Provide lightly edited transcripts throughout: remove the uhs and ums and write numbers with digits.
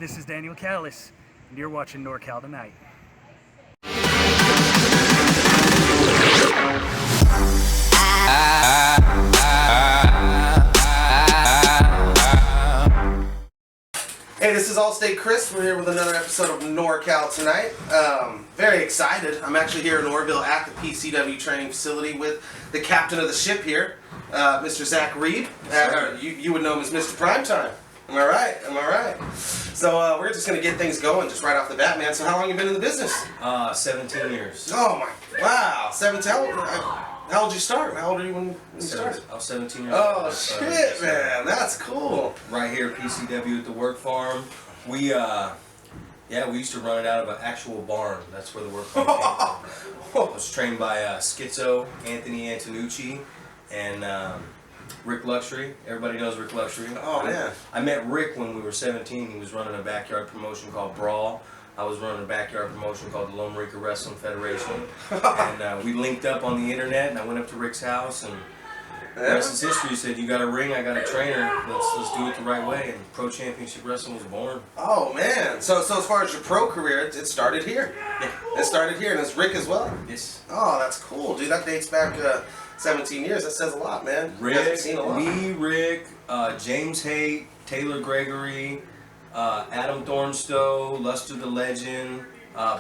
This is Daniel Callis, and you're watching NorCal Tonight. Hey, this is Allstate Chris. We're here with another episode of NorCal Tonight. Very excited. I'm actually here in Orville at the PCW training facility with the captain of the ship here, Mr. Zack Reeb. You would know him as Mr. Primetime. Am I right? Am I right? So we're just going to get things going just right off the bat, man. So how long have you been in the business? 17 years. Oh my, wow, 17. How old did you start? How old are you when you started? I was 17 years old. Oh shit, man, that's cool. Right here at PCW at the work farm. We used to run it out of an actual barn. That's where the work farm came from. I was trained by Schizo, Anthony Antonucci, and Rick Luxury. Everybody knows Rick Luxury. Oh man. I met Rick when we were 17. He was running a backyard promotion called Brawl. I was running a backyard promotion called the Lone Ranger Wrestling Federation. And we linked up on the internet, and I went up to Rick's house, and the rest is history. He said, "You got a ring, I got a trainer. Let's do it the right way." And Pro Championship Wrestling was born. Oh man. So as far as your pro career, it started here. Yeah. It started here, and it's Rick as well. Yes. Oh, that's cool, dude. That dates back 17 years. That says a lot, man. Rick, seen a lot. me, Rick, James Haight, Taylor Gregory, Adam Thornstowe, Luster the Legend,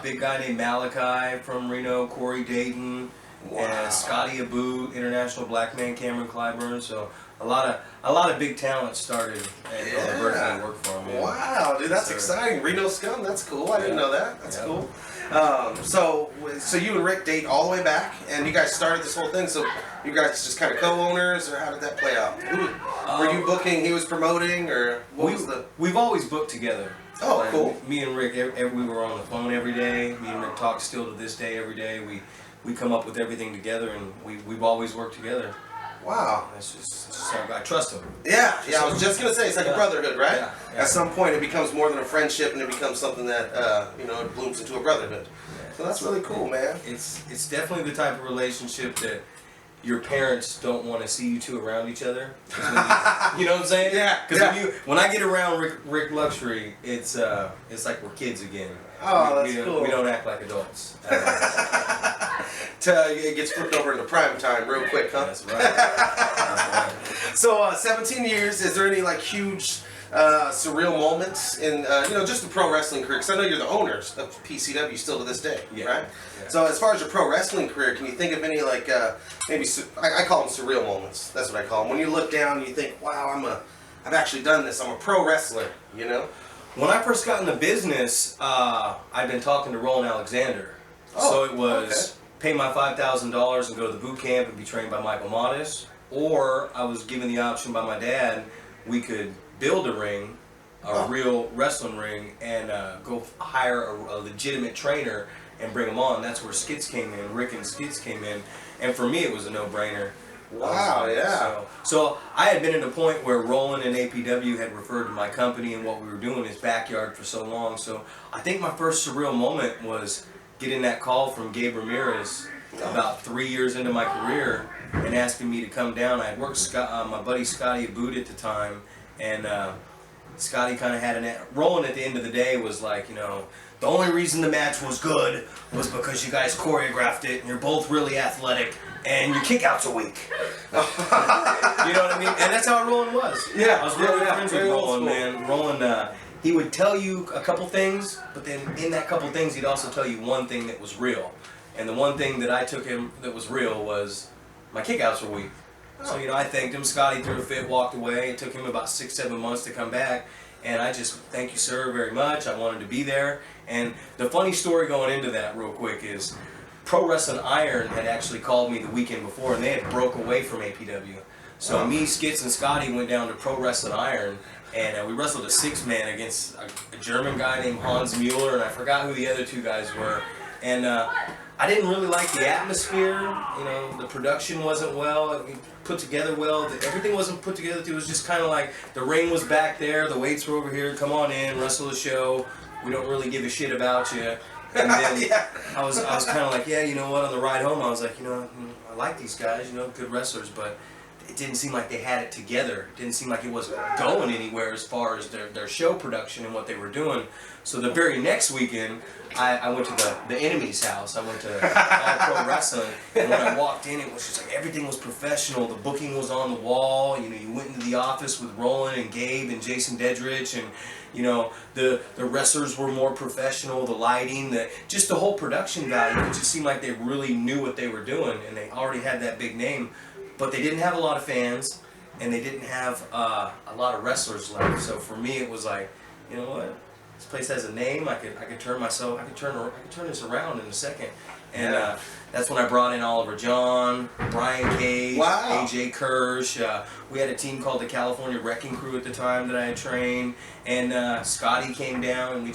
big guy named Malachi from Reno, Corey Dayton, and Scotty Aboot, international black man, Cameron Clyburn. So a lot of big talent started at the birthday work for him. Wow, dude, that's exciting. Reno Scum, that's cool. I didn't know that. That's cool. So you and Rick date all the way back, and you guys started this whole thing. So you guys just kind of co-owners, or how did that play out? Were you booking? He was promoting, or what was the? We've always booked together. Oh, cool. Me and Rick, we were on the phone every day. Me and Rick talk still to this day every day. We come up with everything together, and we've always worked together. Wow. That's just how I trust him. Yeah, I was just gonna say it's like a brotherhood, right? Yeah. At some point, it becomes more than a friendship, and it becomes something that it blooms into a brotherhood. So that's really cool, man. It's definitely the type of relationship that your parents don't want to see you two around each other. You know what I'm saying? Yeah. Because when I get around Rick Luxury, it's like we're kids again. Oh, that's cool. We don't act like adults. It gets flipped over into prime time real quick, huh? That's right. So 17 years. Is there any like huge surreal moments in just the pro wrestling career? Because I know you're the owners of PCW still to this day, right? Yeah. So as far as your pro wrestling career, can you think of any like maybe I call them surreal moments. That's what I call them. When you look down, and you think, "Wow, I've actually done this. I'm a pro wrestler." You know. When I first got in the business, I'd been talking to Roland Alexander. So it was pay my $5,000 and go to the boot camp and be trained by Michael Modis, or I was given the option by my dad, we could build a ring, a real wrestling ring, and go hire a legitimate trainer and bring him on. That's where Skits came in, Rick and Skits came in, and for me it was a no-brainer. Wow, yeah. So I had been at a point where Roland and APW had referred to my company and what we were doing in his backyard for so long. So I think my first surreal moment was getting that call from Gabe Ramirez about 3 years into my career and asking me to come down. I had worked my buddy Scotty Aboot at the time, and Scotty kind of had Roland at the end of the day was like, the only reason the match was good was because you guys choreographed it and you're both really athletic and your kickouts are weak. You know what I mean? And that's how Roland was. Yeah. I was really good friends with Roland, man. Roland, he would tell you a couple things, but then in that couple things he'd also tell you one thing that was real. And the one thing that I took him that was real was my kickouts were weak. So, I thanked him. Scotty threw a fit, walked away. It took him about 6-7 months to come back. And I just, thank you, sir, very much. I wanted to be there. And the funny story going into that real quick is Pro Wrestling Iron had actually called me the weekend before, and they had broke away from APW. So me, Skits, and Scotty went down to Pro Wrestling Iron, and we wrestled a 6-man against a German guy named Hans Mueller, and I forgot who the other two guys were. And I didn't really like the atmosphere. The production wasn't put together well. Everything wasn't put together. It was just kind of like the ring was back there, the weights were over here. Come on in, wrestle the show. We don't really give a shit about you. And then I was kind of like, you know what? On the ride home, I was like, I like these guys, good wrestlers, but it didn't seem like they had it together. It didn't seem like it was going anywhere as far as their show production and what they were doing. So the very next weekend, I went to the enemy's house. I went to All Pro Wrestling, and when I walked in, it was just like everything was professional. The booking was on the wall. You know, you went into the office with Roland and Gabe and Jason Dedrich, and you know, the wrestlers were more professional. The lighting, just the whole production value. It just seemed like they really knew what they were doing, and they already had that big name, but they didn't have a lot of fans, and they didn't have a lot of wrestlers left. So for me, it was like, you know what? This place has a name. I could turn this around in a second, and that's when I brought in Oliver John, Brian Cage, AJ Kirsch. We had a team called the California Wrecking Crew at the time that I had trained, and Scotty came down, and we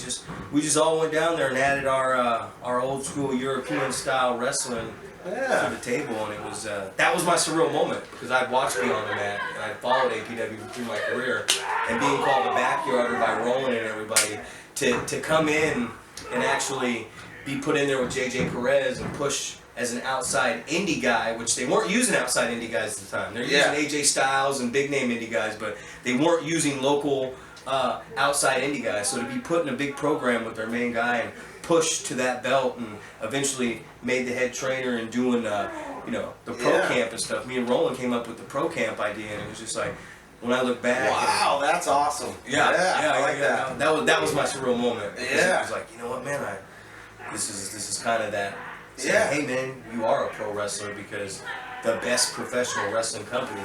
just all went down there and added our old school European style wrestling to the table, and it was that was my surreal moment, because I'd watched Beyond the Mat and I'd followed APW through my career, and being called a backyarder by Roland and everybody to come in and actually be put in there with JJ Perez and push as an outside indie guy, which they weren't using outside indie guys at the time. They're using AJ Styles and big name indie guys, but they weren't using local outside indie guys. So to be put in a big program with their main guy and pushed to that belt, and eventually made the head trainer and doing you know, the pro camp and stuff. Me and Roland came up with the pro camp idea, and it was just like, when I look back, wow, that's awesome. I like that. That was my surreal moment. Yeah, it was like, you know what, man, this is kind of that. Saying, hey man, you are a pro wrestler, because the best professional wrestling company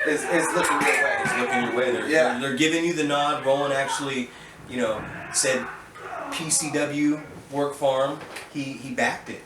is looking your way. Is looking your way. They're giving you the nod. Roland actually, you know, said PCW Work Farm. He backed it.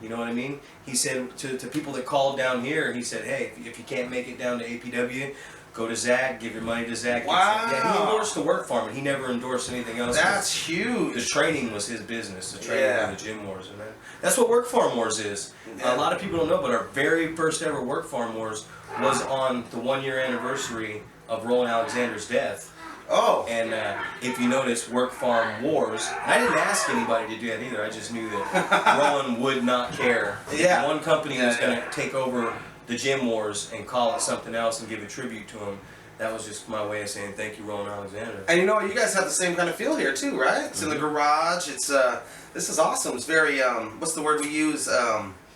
You know what I mean? He said to people that called down here, he said, hey, if you can't make it down to APW, go to Zack, give your money to Zack. Wow. Yeah, he endorsed the Work Farm, and he never endorsed anything else. That's huge. The training was his business, the training and the gym wars. And that's what Work Farm Wars is. A lot of people don't know, but our very first ever Work Farm Wars was on the 1-year anniversary of Roland Alexander's death. Oh. And if you notice, Work Farm Wars, and I didn't ask anybody to do that either, I just knew that Roland would not care. Yeah. One company was going to take over the gym wars and call it something else and give a tribute to him. That was just my way of saying thank you, Roland Alexander. And you know what, you guys have the same kind of feel here too, right? It's in the garage. It's this is awesome. It's very what's the word we use?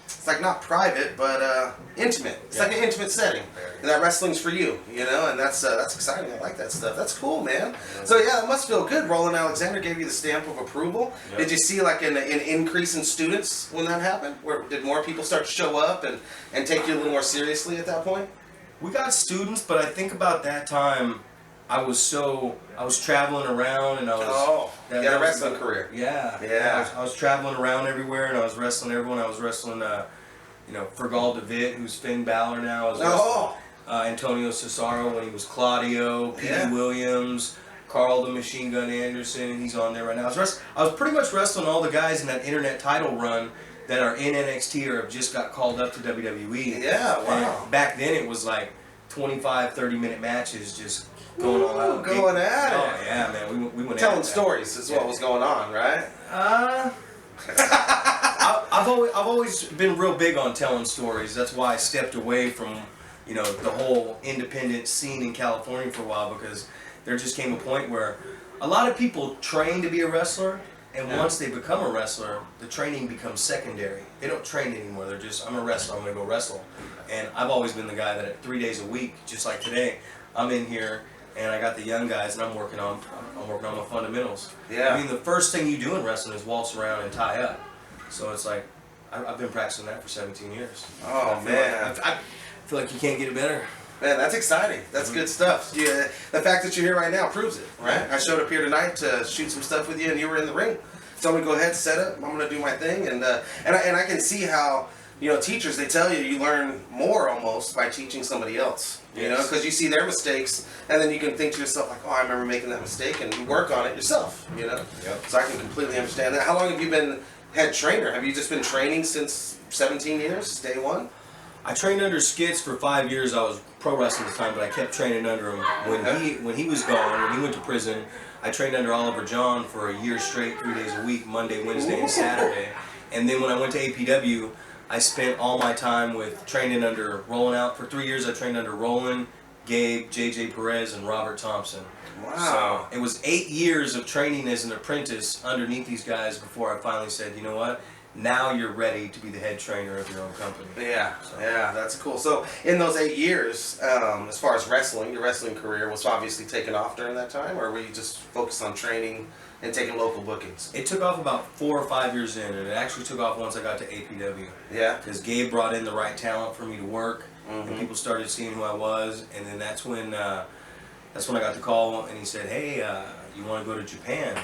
It's like not private, but intimate. It's like an intimate setting. And that wrestling's for you, you know, and that's exciting. I like that stuff. That's cool, man. So yeah, it must feel good. Roland Alexander gave you the stamp of approval. Yep. Did you see like an increase in students when that happened? Did more people start to show up and take you a little more seriously at that point? We got students, but I think about that time, I was traveling around, and I was. You had a wrestling career. Yeah. I was traveling around everywhere, and I was wrestling everyone. I was wrestling, you know, Fergal DeVitt, who's Finn Balor now. I was wrestling Antonio Cesaro when he was Claudio, P.D. Williams, Carl the Machine Gun Anderson. He's on there right now. I was pretty much wrestling all the guys in that internet title run that are in NXT or have just got called up to WWE. Yeah, wow. And back then it was like 25, 30-minute matches just going all out. Going at it. Oh, yeah, man. We went telling stories is what was going on, right? I've always been real big on telling stories. That's why I stepped away from, you know, the whole independent scene in California for a while, because there just came a point where a lot of people train to be a wrestler, and once they become a wrestler, the training becomes secondary. They don't train anymore. They're just, I'm a wrestler, I'm going to go wrestle. And I've always been the guy that 3 days a week, just like today, I'm in here and I got the young guys and I'm working on my fundamentals. Yeah. I mean, the first thing you do in wrestling is waltz around and tie up. So it's like, I've been practicing that for 17 years. Oh, man. I feel like you can't get it better. Man, that's exciting. That's good stuff. Yeah, the fact that you're here right now proves it, right? I showed up here tonight to shoot some stuff with you, and you were in the ring. Told me to go ahead, set up. I'm gonna do my thing, and I can see how, you know, teachers, they tell you learn more almost by teaching somebody else. You know, because you see their mistakes, and then you can think to yourself like, oh, I remember making that mistake, and you work on it yourself. You know. Yep. So I can completely understand that. How long have you been head trainer? Have you just been training since 17 years, day one? I trained under Skitz for 5 years. I was pro wrestling at the time, but I kept training under him. When he was gone, when he went to prison, I trained under Oliver John for a year straight, 3 days a week, Monday, Wednesday, and Saturday. And then when I went to APW, I spent all my time with training under rolling out. For 3 years I trained under Roland, Gabe, JJ Perez, and Robert Thompson. Wow. So it was 8 years of training as an apprentice underneath these guys before I finally said, you know what, now you're ready to be the head trainer of your own company. Yeah, yeah, that's cool. So in those 8 years, as far as wrestling, your wrestling career was obviously taken off during that time, or were you just focused on training and taking local bookings? It took off about 4 or 5 years in, and it actually took off once I got to APW. Yeah. Because Gabe brought in the right talent for me to work, Mm-hmm. and people started seeing who I was, and then that's when I got the call, and he said, "Hey, you want to go to Japan?"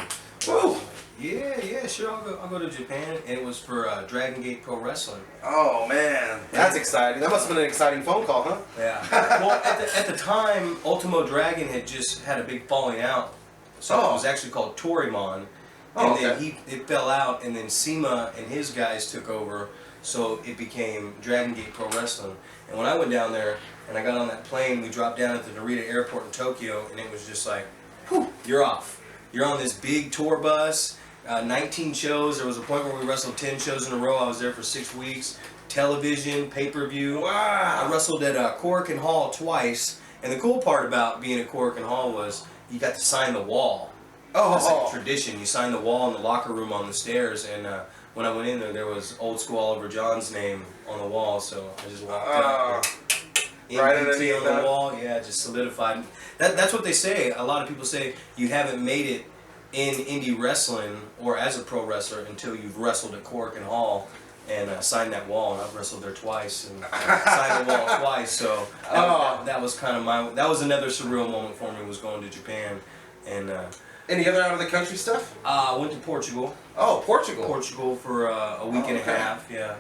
Woo! Yeah, sure, I'll go to Japan, and it was for Dragon Gate Pro Wrestling. Oh man, that's exciting. That must have been an exciting phone call, huh? Yeah. Well, at the time, Ultimo Dragon had just had a big falling out, so it was actually called Torimon, and then it fell out, and then SEMA and his guys took over, so it became Dragon Gate Pro Wrestling. And when I went down there and I got on that plane, we dropped down at the Narita Airport in Tokyo, and it was just like, whew, you're off. You're on this big tour bus. 19 shows. There was a point where we wrestled 10 shows in a row. I was there for 6 weeks. Television, pay-per-view. Wow. I wrestled at Cork and Hall twice. And the cool part about being at Cork and Hall was you got to sign the wall. That's like a tradition. You sign the wall in the locker room on the stairs. And when I went in there was old school Oliver John's name on the wall. So I just walked out. Right MPT on the wall. Yeah, just solidified. That's what they say. A lot of people say you haven't made it in indie wrestling or as a pro wrestler until you've wrestled at Cork and Hall and signed that wall. And I've wrestled there twice and signed the wall twice. So that was kind of that was another surreal moment for me, was going to Japan. And any other out of the country stuff? I went to Portugal. Oh, Portugal. Portugal for a week and a half. Yeah,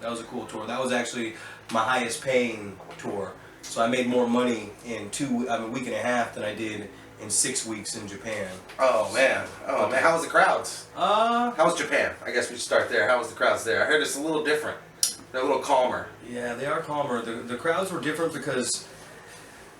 that was a cool tour. That was actually my highest paying tour. So I made more money in a week and a half than I did in 6 weeks in Japan. Oh man. How was the crowds? How was Japan? I guess we should start there. How was the crowds there? I heard it's a little different. They're a little calmer. Yeah, they are calmer. The crowds were different because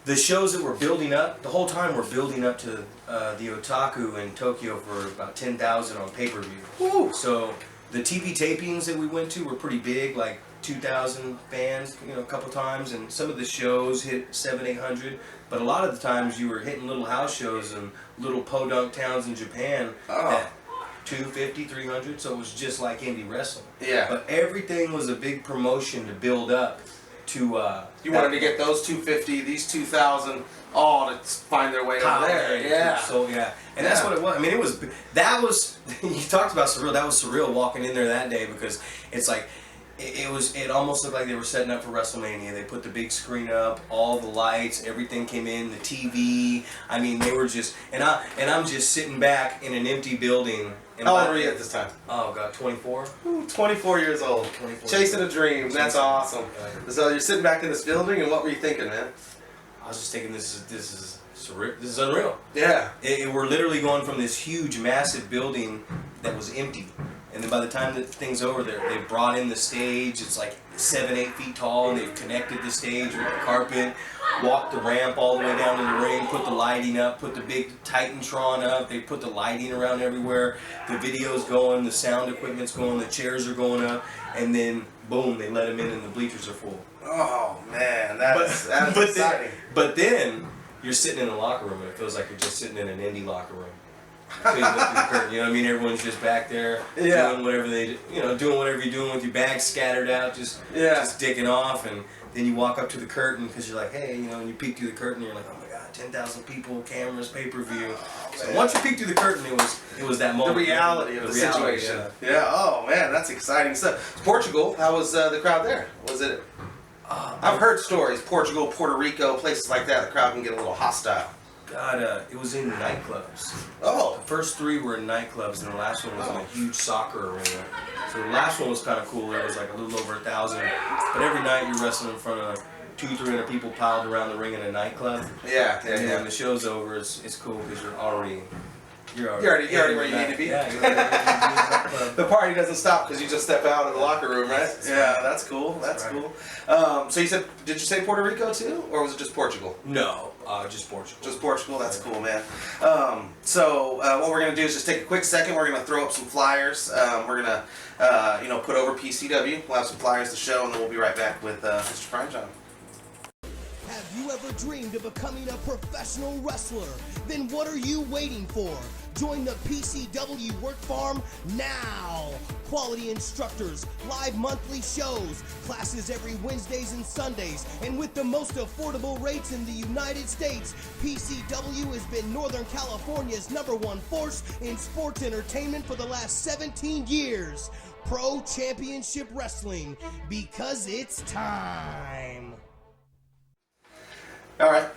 the shows that were building up, the whole time we're building up to the Otaku in Tokyo for about 10,000 on pay-per-view. Woo! So the TV tapings that we went to were pretty big, like 2,000 fans, a couple times, and some of the shows hit 700-800. But a lot of the times you were hitting little house shows in little podunk towns in Japan at 250, 300. So it was just like indie wrestling. Yeah. But everything was a big promotion to build up to. You wanted to get those 250, these 2,000, all to find their way over there. Yeah. So yeah, and that's what it was. I mean, that was. You talked about surreal. That was surreal walking in there that day, because it's like. It almost looked like they were setting up for WrestleMania. They put the big screen up, all the lights, everything came in, the TV. I mean, they were just, and I'm just sitting back in an empty building. How old were you at this time? Oh God, 24. Ooh, 24 years old. 24 Chasing a dream. That's awesome. So you're sitting back in this building, and what were you thinking, man? I was just thinking, this is surreal. This is unreal. Yeah. We're literally going from this huge, massive building that was empty. And then by the time the thing's over, they brought in the stage. It's like 7-8 feet tall, and they've connected the stage with the carpet, walked the ramp all the way down to the ring, put the lighting up, put the big Titantron up. They put the lighting around everywhere. The video's going, the sound equipment's going, the chairs are going up, and then boom, they let them in, and the bleachers are full. Oh man, that's exciting. But then you're sitting in the locker room, and it feels like you're just sitting in an indie locker room. So you look through the curtain, you know what I mean? Everyone's just back there doing whatever doing whatever you're doing with your bags scattered out, just dicking off, and then you walk up to the curtain because you're like, hey, and you peek through the curtain, and you're like, oh my God, 10,000 people, cameras, pay-per-view. So once you peek through the curtain, it was that moment. The reality of the situation. Yeah. Oh man, that's exciting stuff. Portugal, how was the crowd there? Was it? I've heard stories. Portugal, Puerto Rico, places like that. The crowd can get a little hostile. God, it was in nightclubs. Oh. The first 3 were in nightclubs, and the last one was in a huge soccer arena. So the last one was kind of cool. It was like a little over 1,000. But every night you're wrestling in front of 200-300 people piled around the ring in a nightclub. Yeah. And when the show's over, it's cool because you're already You're already where you need to be. Yeah, you're already The party doesn't stop because you just step out of the locker room, right? Yeah, that's cool. That's cool. So you said, did you say Puerto Rico too, or was it just Portugal? No, just Portugal. Just Portugal. That's cool, man. So what we're gonna do is just take a quick second. We're gonna throw up some flyers. We're gonna put over PCW. We'll have some flyers to show, and then we'll be right back with Mr. Primetime. Have you ever dreamed of becoming a professional wrestler? Then what are you waiting for? Join the PCW Work Farm now! Quality instructors, live monthly shows, classes every Wednesdays and Sundays, and with the most affordable rates in the United States, PCW has been Northern California's #1 force in sports entertainment for the last 17 years. Pro Championship Wrestling, because it's time. All right,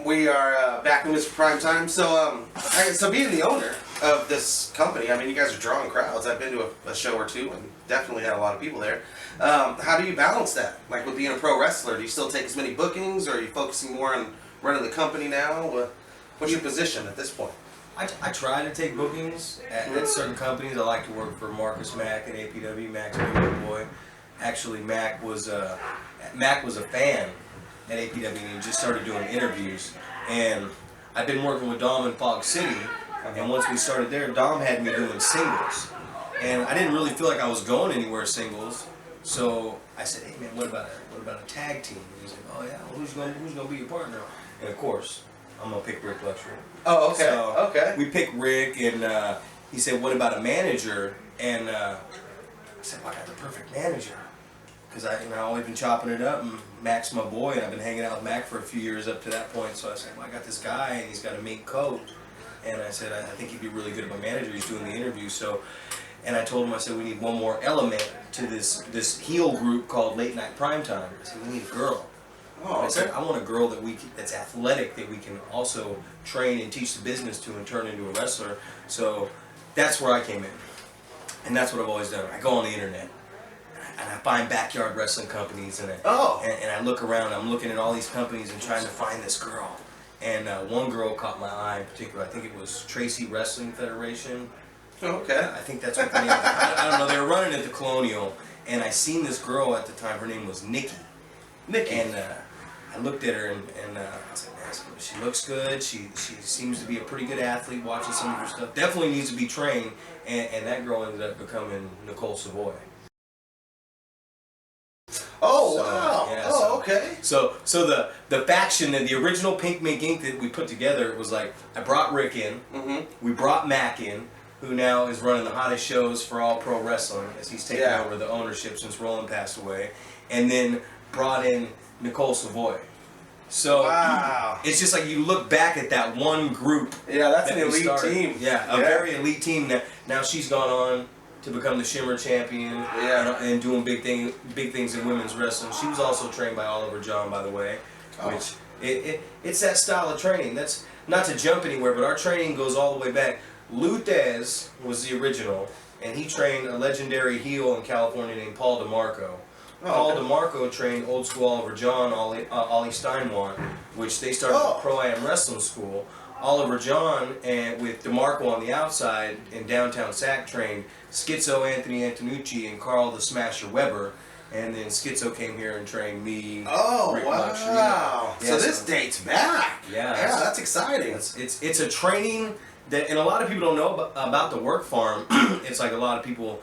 we are back in Mr. Primetime. So being the owner of this company, I mean, you guys are drawing crowds. I've been to a show or two and definitely had a lot of people there. How do you balance that? Like with being a pro wrestler, do you still take as many bookings, or are you focusing more on running the company now? What's your position at this point? I try to take bookings at certain companies. I like to work for Marcus Mack at APW. Mack's a good boy. Actually, Mack was a fan at APW, and he just started doing interviews. And I've been working with Dom in Fog City, and once we started there, Dom had me doing singles. And I didn't really feel like I was going anywhere singles, so I said, hey man, what about a tag team? And he's like, oh yeah, well, who's gonna be your partner? And of course, I'm gonna pick Rick Luxury. Oh, okay, So okay. we picked Rick, and he said, what about a manager? And I said, well, I got the perfect manager. Because I've always been chopping it up, and Mac's my boy, and I've been hanging out with Mac for a few years up to that point. So I said, well, I got this guy, and he's got a mink coat. And I said, I think he'd be really good at my manager. He's doing the interview. And I told him, I said, we need one more element to this heel group called Late Night Primetime. I said, we need a girl. Oh, I said, okay. I want a girl that's athletic, that we can also train and teach the business to and turn into a wrestler. So that's where I came in. And that's what I've always done. I go on the internet, and I find backyard wrestling companies, and I look around. I'm looking at all these companies and trying to find this girl. And one girl caught my eye in particular. I think it was Tracy Wrestling Federation. Okay. I think that's what the name. I don't know. They were running at the Colonial, and I seen this girl at the time. Her name was Nikki. And I looked at her, and I was like, man, she looks good. She seems to be a pretty good athlete. Watching some of her stuff, definitely needs to be trained. And that girl ended up becoming Nicole Savoy. Oh, So, wow. yeah, Oh, okay. So the faction, the original Pink Mink Inc. that we put together was like, I brought Rick in, we brought Mac in, who now is running the hottest shows for all pro wrestling, as he's taken over the ownership since Roland passed away, and then brought in Nicole Savoy. So wow. It's just like you look back at that one group. Yeah, that's an we elite started. team. Yeah, a very elite team. Now she's gone on to become the Shimmer champion, and doing big things in women's wrestling. She was also trained by Oliver John, by the way, which it's that style of training. That's not to jump anywhere, but our training goes all the way back. Luthez was the original, and he trained a legendary heel in California named Paul DeMarco. Paul DeMarco trained old school Oliver John, Ollie Steinwant, which they started a Pro-Am wrestling school. Oliver John, and with DeMarco on the outside in downtown Sac, trained Schizo Anthony Antonucci and Carl the Smasher Weber, and then Schizo came here and trained me. Oh, Rick wow. Luxury. Yeah, So this dates back. Yeah, That's exciting. It's a training that, and a lot of people don't know about the work farm. It's like a lot of people,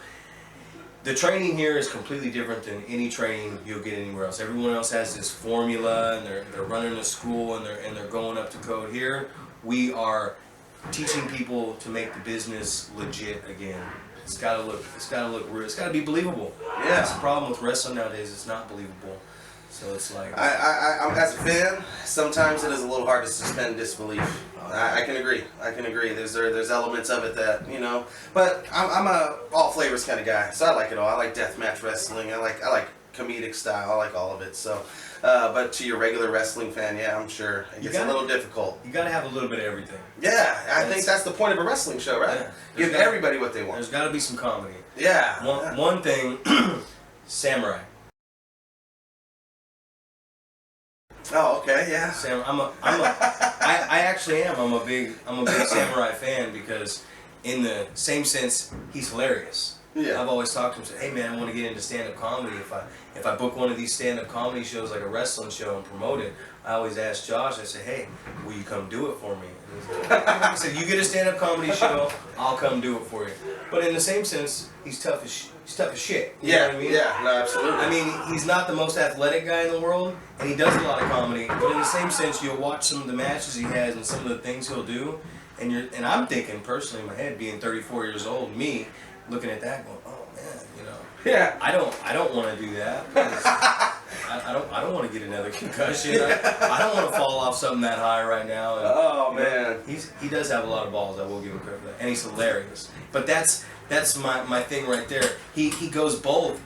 the training here is completely different than any training you'll get anywhere else. Everyone else has this formula, and they're running a school, and they're going up to code. Here we are teaching people to make the business legit again. It's gotta look real. It's gotta be believable. Yeah. That's the problem with wrestling nowadays. It's not believable. So it's like, I'm as a fan, sometimes it is a little hard to suspend disbelief. I can agree. There's elements of it that, but I'm a all flavors kind of guy, so I like it all. I like deathmatch wrestling. I like comedic style. I like all of it. So, but to your regular wrestling fan, yeah, I'm sure it gets a little difficult. You gotta have a little bit of everything. Yeah, I think that's the point of a wrestling show, right? Yeah. Give everybody what they want. There's gotta be some comedy. Yeah. One thing, samurai. Oh, okay, yeah. I'm a I actually am. I'm a big Samurai fan because, in the same sense, he's hilarious. Yeah. I've always talked to him and said, hey man, I want to get into stand-up comedy. If I book one of these stand-up comedy shows, like a wrestling show, and promote it, I always ask Josh, I say, hey, will you come do it for me? I said, you get a stand-up comedy show, I'll come do it for you. But in the same sense, he's tough as shit. You know what I mean? Yeah, no, absolutely. I mean, he's not the most athletic guy in the world, and he does a lot of comedy. But in the same sense, you'll watch some of the matches he has and some of the things he'll do, and I'm thinking personally in my head, being 34 years old, me looking at that, going, oh man, you know. Yeah. I don't want to do that. I don't want to get another concussion. I don't want to fall off something that high right now. And, oh man. He does have a lot of balls. I will give him credit for that, and he's hilarious. But that's my thing right there. He goes both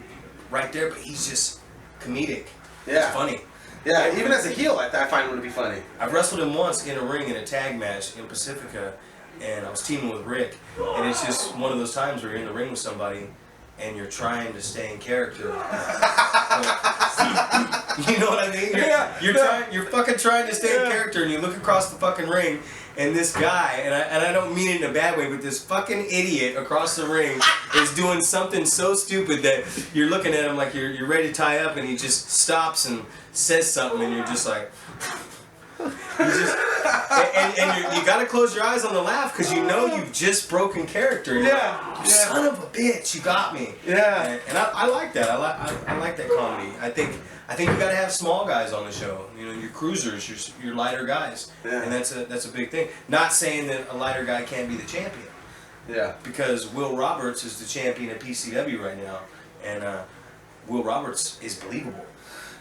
right there, but he's just comedic. Yeah. It's funny. Yeah, even as a heel, I find him to be funny. I've wrestled him once in a ring in a tag match in Pacifica, and I was teaming with Rick, and it's just one of those times where you're in the ring with somebody and you're trying to stay in character. You know what I mean? You're fucking trying to stay in character, and you look across the fucking ring, and this guy, and I don't mean it in a bad way, but this fucking idiot across the ring is doing something so stupid that you're looking at him like you're ready to tie up, and he just stops and says something, and you're just like, you gotta close your eyes on the laugh because you know you've just broken character. You're like, you son of a bitch, you got me. Yeah. And I like that. I like that comedy. I think you gotta have small guys on the show. You know, your cruisers, your lighter guys. Yeah. And that's a big thing. Not saying that a lighter guy can't be the champion. Yeah. Because Will Roberts is the champion of PCW right now, and Will Roberts is believable.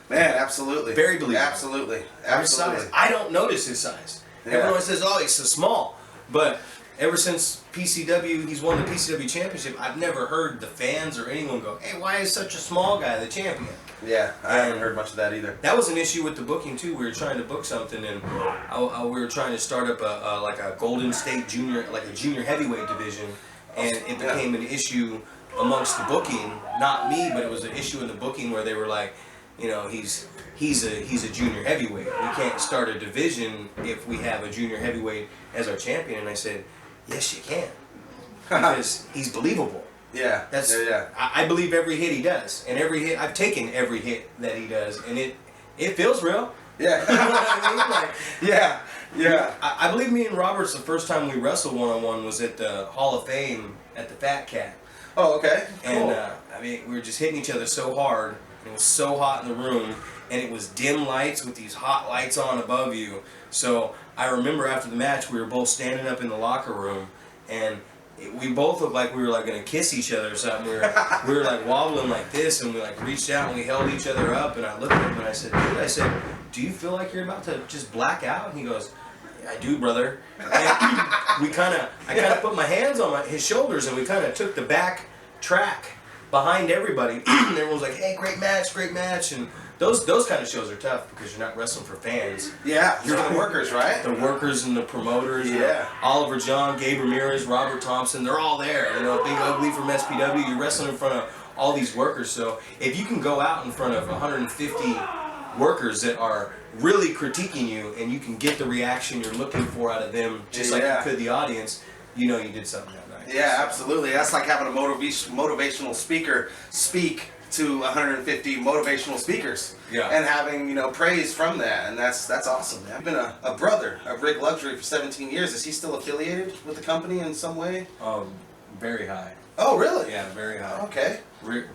Man, absolutely. Very believable. Absolutely. His size. I don't notice his size. Yeah. Everyone says, oh, he's so small. But ever since PCW, he's won the PCW championship, I've never heard the fans or anyone go, hey, why is such a small guy the champion? Yeah, I haven't heard much of that either. That was an issue with the booking, too. We were trying to book something, and we were trying to start up a Golden State junior, like a junior heavyweight division, and it became an issue amongst the booking. Not me, but it was an issue in the booking where they were like, you know, he's a junior heavyweight. We can't start a division if we have a junior heavyweight as our champion. And I said, yes, you can, because he's believable. Yeah. I believe every hit he does, and I've taken every hit that he does, and it feels real. Yeah. You know what I mean? Like, yeah. I believe me and Roberts, the first time we wrestled one-on-one was at the Hall of Fame at the Fat Cat. Oh, okay. Cool. And I mean, we were just hitting each other so hard. It was so hot in the room, and it was dim lights with these hot lights on above you. So I remember after the match, we were both standing up in the locker room, and we both looked like we were like gonna kiss each other or something. We were like wobbling like this, and we like reached out and we held each other up. And I looked at him and I said, dude, do you feel like you're about to just black out? And he goes, yeah, I do, brother. And I kind of put my hands on his shoulders, and we kind of took the back track behind everybody. And everyone was like, hey, great match. And those kind of shows are tough because you're not wrestling for fans. Yeah, you're the workers, right? The workers and the promoters. Yeah. You know, Oliver John, Gabe Ramirez, Robert Thompson, they're all there. You know, Big Ugly from SPW. You're wrestling in front of all these workers. So if you can go out in front of 150 workers that are really critiquing you, and you can get the reaction you're looking for out of them, just like you could the audience, you know you did something that night. Yeah, absolutely. That's like having a motivational speaker speak to 150 motivational speakers, and having, you know, praise from that, and that's awesome, man. I've been a brother of Rick Luxury for 17 years. Is he still affiliated with the company in some way? Very high. Oh, really? Yeah, very high. Okay.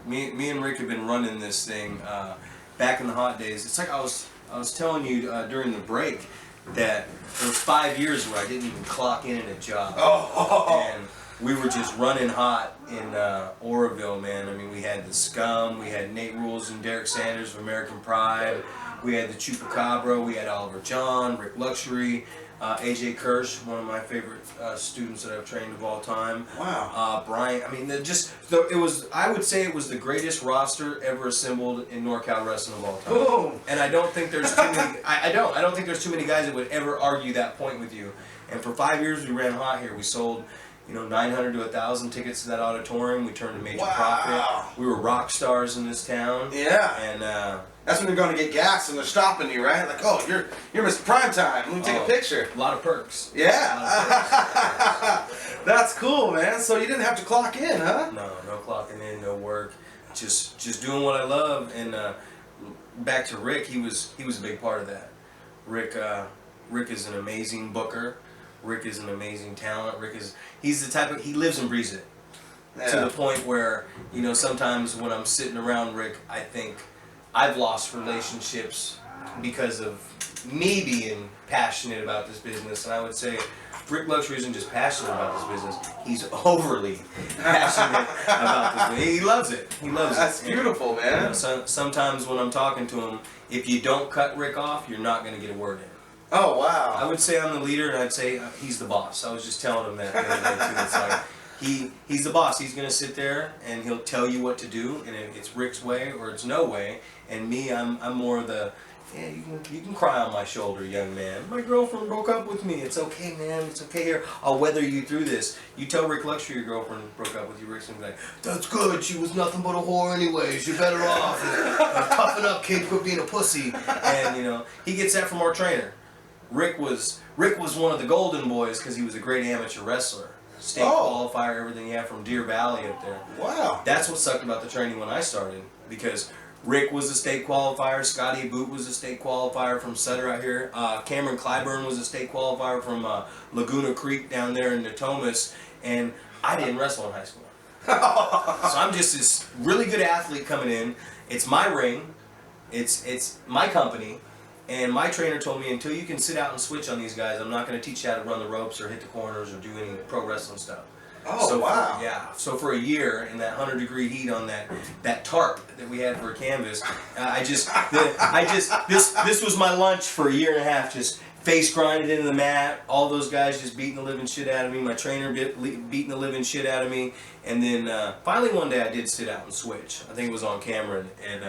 Me and Rick have been running this thing back in the hot days. It's like I was telling you during the break that there was 5 years where I didn't even clock in at a job. And we were just running hot in Oroville, man. I mean, we had the Scum, we had Nate Rules and Derek Sanders of American Pride, we had the Chupacabra, we had Oliver John, Rick Luxury, AJ Kirsch, one of my favorite students that I've trained of all time. Wow. Brian, I mean, I would say it was the greatest roster ever assembled in NorCal wrestling of all time. Boom. And I don't think there's too many, I don't think there's too many guys that would ever argue that point with you. And for 5 years we ran hot here. We sold, 900 to 1,000 tickets to that auditorium. We turned a major profit. We were rock stars in this town. Yeah. And That's when you're going to get gas and they're stopping you, right? Like, oh, you're Mr. Primetime. Let me take a picture. A lot of perks. Yeah. That's cool, man. So you didn't have to clock in, huh? No clocking in, no work. Just doing what I love. And back to Rick, he was a big part of that. Rick is an amazing booker. Rick is an amazing talent. He's the type of, he lives and breathes it. Yeah. To the point where, you know, sometimes when I'm sitting around Rick, I think I've lost relationships because of me being passionate about this business. And I would say Rick Luxury isn't just passionate about this business, he's overly passionate about this business. He loves it. He loves That's it. beautiful, man. You know, sometimes when I'm talking to him, if you don't cut Rick off, you're not going to get a word in. Oh, wow. I would say I'm the leader, and I'd say he's the boss. I was just telling him that the other day, too. It's like, he's the boss. He's going to sit there, and he'll tell you what to do, and it's Rick's way or it's no way. And me, I'm more the, yeah, you can cry on my shoulder, young man. My girlfriend broke up with me. It's okay, man. It's okay here. I'll weather you through this. You tell Rick Luxury your girlfriend broke up with you, Rick's going to be like, That's good. She was nothing but a whore anyways. You're better off. Toughen up, kid. Quit being a pussy. and, you know, he gets that from our trainer. Rick was one of the golden boys because he was a great amateur wrestler. State qualifier, everything he had from Deer Valley up there. Wow. That's what sucked about the training when I started, because Rick was a state qualifier, Scotty Boot was a state qualifier from Sutter out here, Cameron Clyburn was a state qualifier from Laguna Creek down there in Natomas, and I didn't wrestle in high school. So I'm just this really good athlete coming in. It's my ring, it's my company. And my trainer told me, until you can sit out and switch on these guys, I'm not going to teach you how to run the ropes or hit the corners or do any pro wrestling stuff. Oh, so wow. So for a year in that 100-degree heat on that tarp that we had for a canvas, this was my lunch for a year and a half, just face grinded into the mat, all those guys just beating the living shit out of me, my trainer beating the living shit out of me, and then finally one day I did sit out and switch. I think it was on camera, and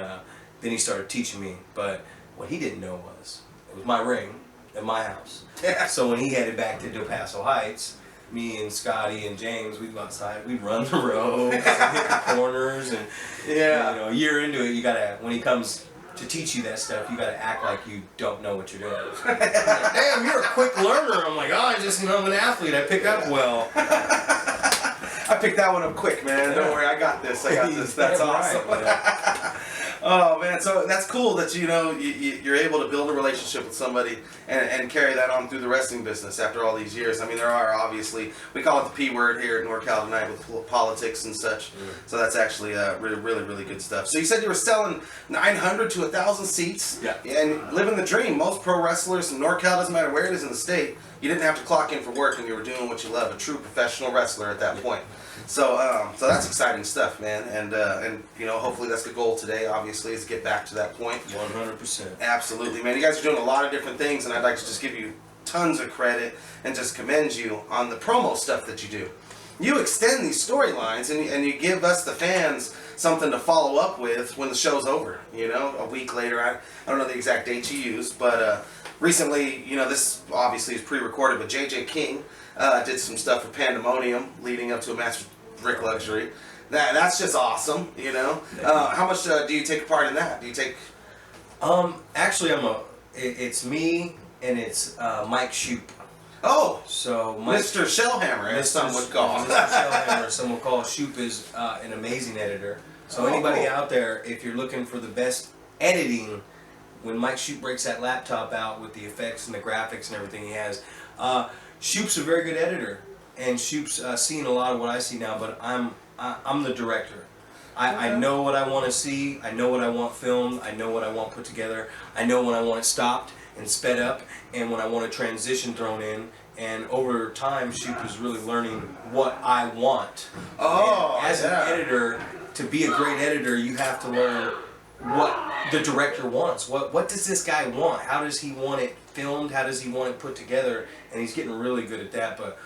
then he started teaching me, but what he didn't know was, it was my ring at my house. Yeah. So when he headed back to Del Paso Heights, me and Scotty and James, we'd go outside, we'd run the ropes, and hit the corners, and Yeah. you know, a year into it, you gotta, when he comes to teach you that stuff, you gotta act like you don't know what you're doing. Damn, you're a quick learner. I'm like, oh, I'm an athlete, I pick up well. I picked that one up quick, man. Don't worry, I got this. That's awesome. Right, yeah. Oh man, so that's cool that you're able to build a relationship with somebody and carry that on through the wrestling business after all these years. I mean, there are obviously, we call it the P word here at NorCal Tonight with politics and such. So that's actually really good stuff. So you said you were selling 900 to 1,000 seats. Yeah. And living the dream. Most pro wrestlers in NorCal, doesn't matter where it is in the state, you didn't have to clock in for work and you were doing what you love, a true professional wrestler at that point. So that's exciting stuff, man, and you know, hopefully that's the goal today. Obviously, is to get back to that point. 100%. Absolutely, man. You guys are doing a lot of different things, and I'd like to just give you tons of credit and just commend you on the promo stuff that you do. You extend these storylines, and you give us the fans something to follow up with when the show's over. You know, a week later. I don't know the exact date you used, but recently, you know, this obviously is pre-recorded, but JJ King did some stuff with Pandemonium leading up to a match with Rick Luxury. That's just awesome, you know. How much do you take part in that? Do you take? Actually, it's me and it's Mike Shoop. Oh, so Mike, Mr. Shellhammer, as some would call. Mr. Shellhammer, some would call. Shoop is an amazing editor. So anybody out there, if you're looking for the best editing, when Mike Shoop breaks that laptop out with the effects and the graphics and everything he has, Shoop's a very good editor, and Shoop's seen a lot of what I see now. But I'm the director. I know what I want to see. I know what I want filmed. I know what I want put together. I know when I want it stopped and sped up, and when I want a transition thrown in. And over time, Shoop is really learning what I want. Oh, and as an editor, to be a great editor, you have to learn what the director wants. What does this guy want? How does he want it filmed? How does he want it put together? And he's getting really good at that. But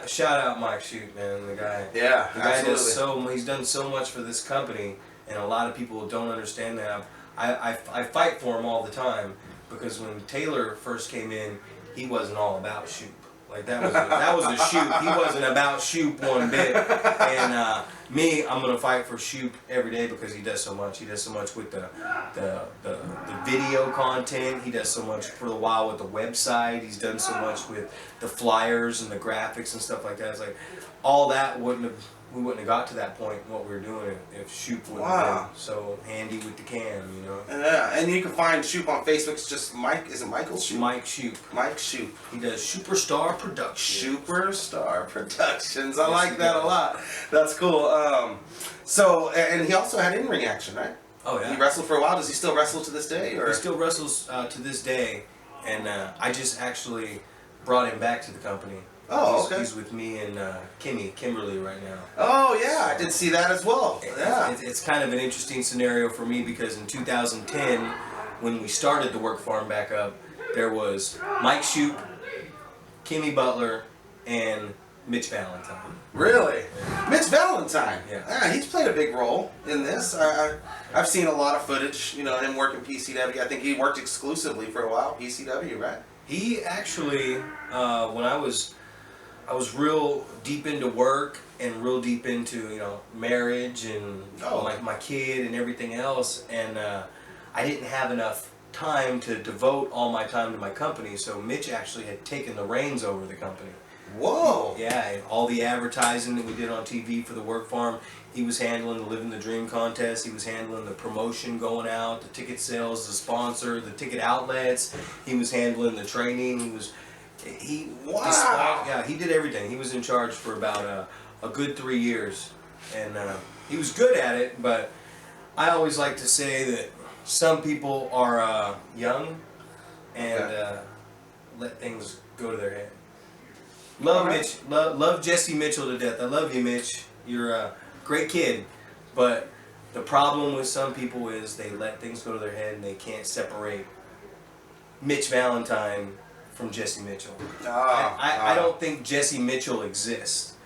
shout out Mike Shoot, man, the guy. Yeah, the guy absolutely. he's done so much for this company, and a lot of people don't understand that. I fight for him all the time, because when Taylor first came in, he wasn't all about Shoot. Like that was a shoot. He wasn't about Shoop one bit. And me, I'm gonna fight for Shoop every day because he does so much. He does so much with the video content. He does so much for a while with the website. He's done so much with the flyers and the graphics and stuff like that. It's like all that we wouldn't have got to that point in what we were doing if Shoop wouldn't have been so handy with the cam, you know. Yeah, and you can find Shoop on Facebook. It's just Mike. Is it Michael Shoop? Mike Shoop. Mike Shoop. He does Superstar Productions. Superstar Productions. I like that a lot. That's cool. So, and he also had in-ring action, right? Oh yeah. He wrestled for a while. Does he still wrestle to this day? Or? He still wrestles to this day, and I just actually brought him back to the company. Oh, okay. He's with me and Kimberly right now. Oh yeah, I did see that as well. Yeah. It's kind of an interesting scenario for me because in 2010, when we started the work farm back up, there was Mike Shoop, Kimmy Butler, and Mitch Valentine. Really? Mitch Valentine? Yeah. He's played a big role in this. I've seen a lot of footage, you know, him working PCW. I think he worked exclusively for a while, PCW, right? He actually, when I was real deep into work and real deep into, you know, marriage and my kid and everything else, and I didn't have enough time to devote all my time to my company, so Mitch actually had taken the reins over the company. Whoa! Yeah, and all the advertising that we did on TV for the work farm, he was handling the Living the Dream contest, he was handling the promotion going out, the ticket sales, the sponsor, the ticket outlets, he was handling the training, he did everything. He was in charge for about a good 3 years, and he was good at it. But I always like to say that some people are young and let things go to their head. Love Mitch, love Jesse Mitchell to death. I love you, Mitch. You're a great kid, but the problem with some people is they let things go to their head and they can't separate Mitch Valentine from Jesse Mitchell. I don't think Jesse Mitchell exists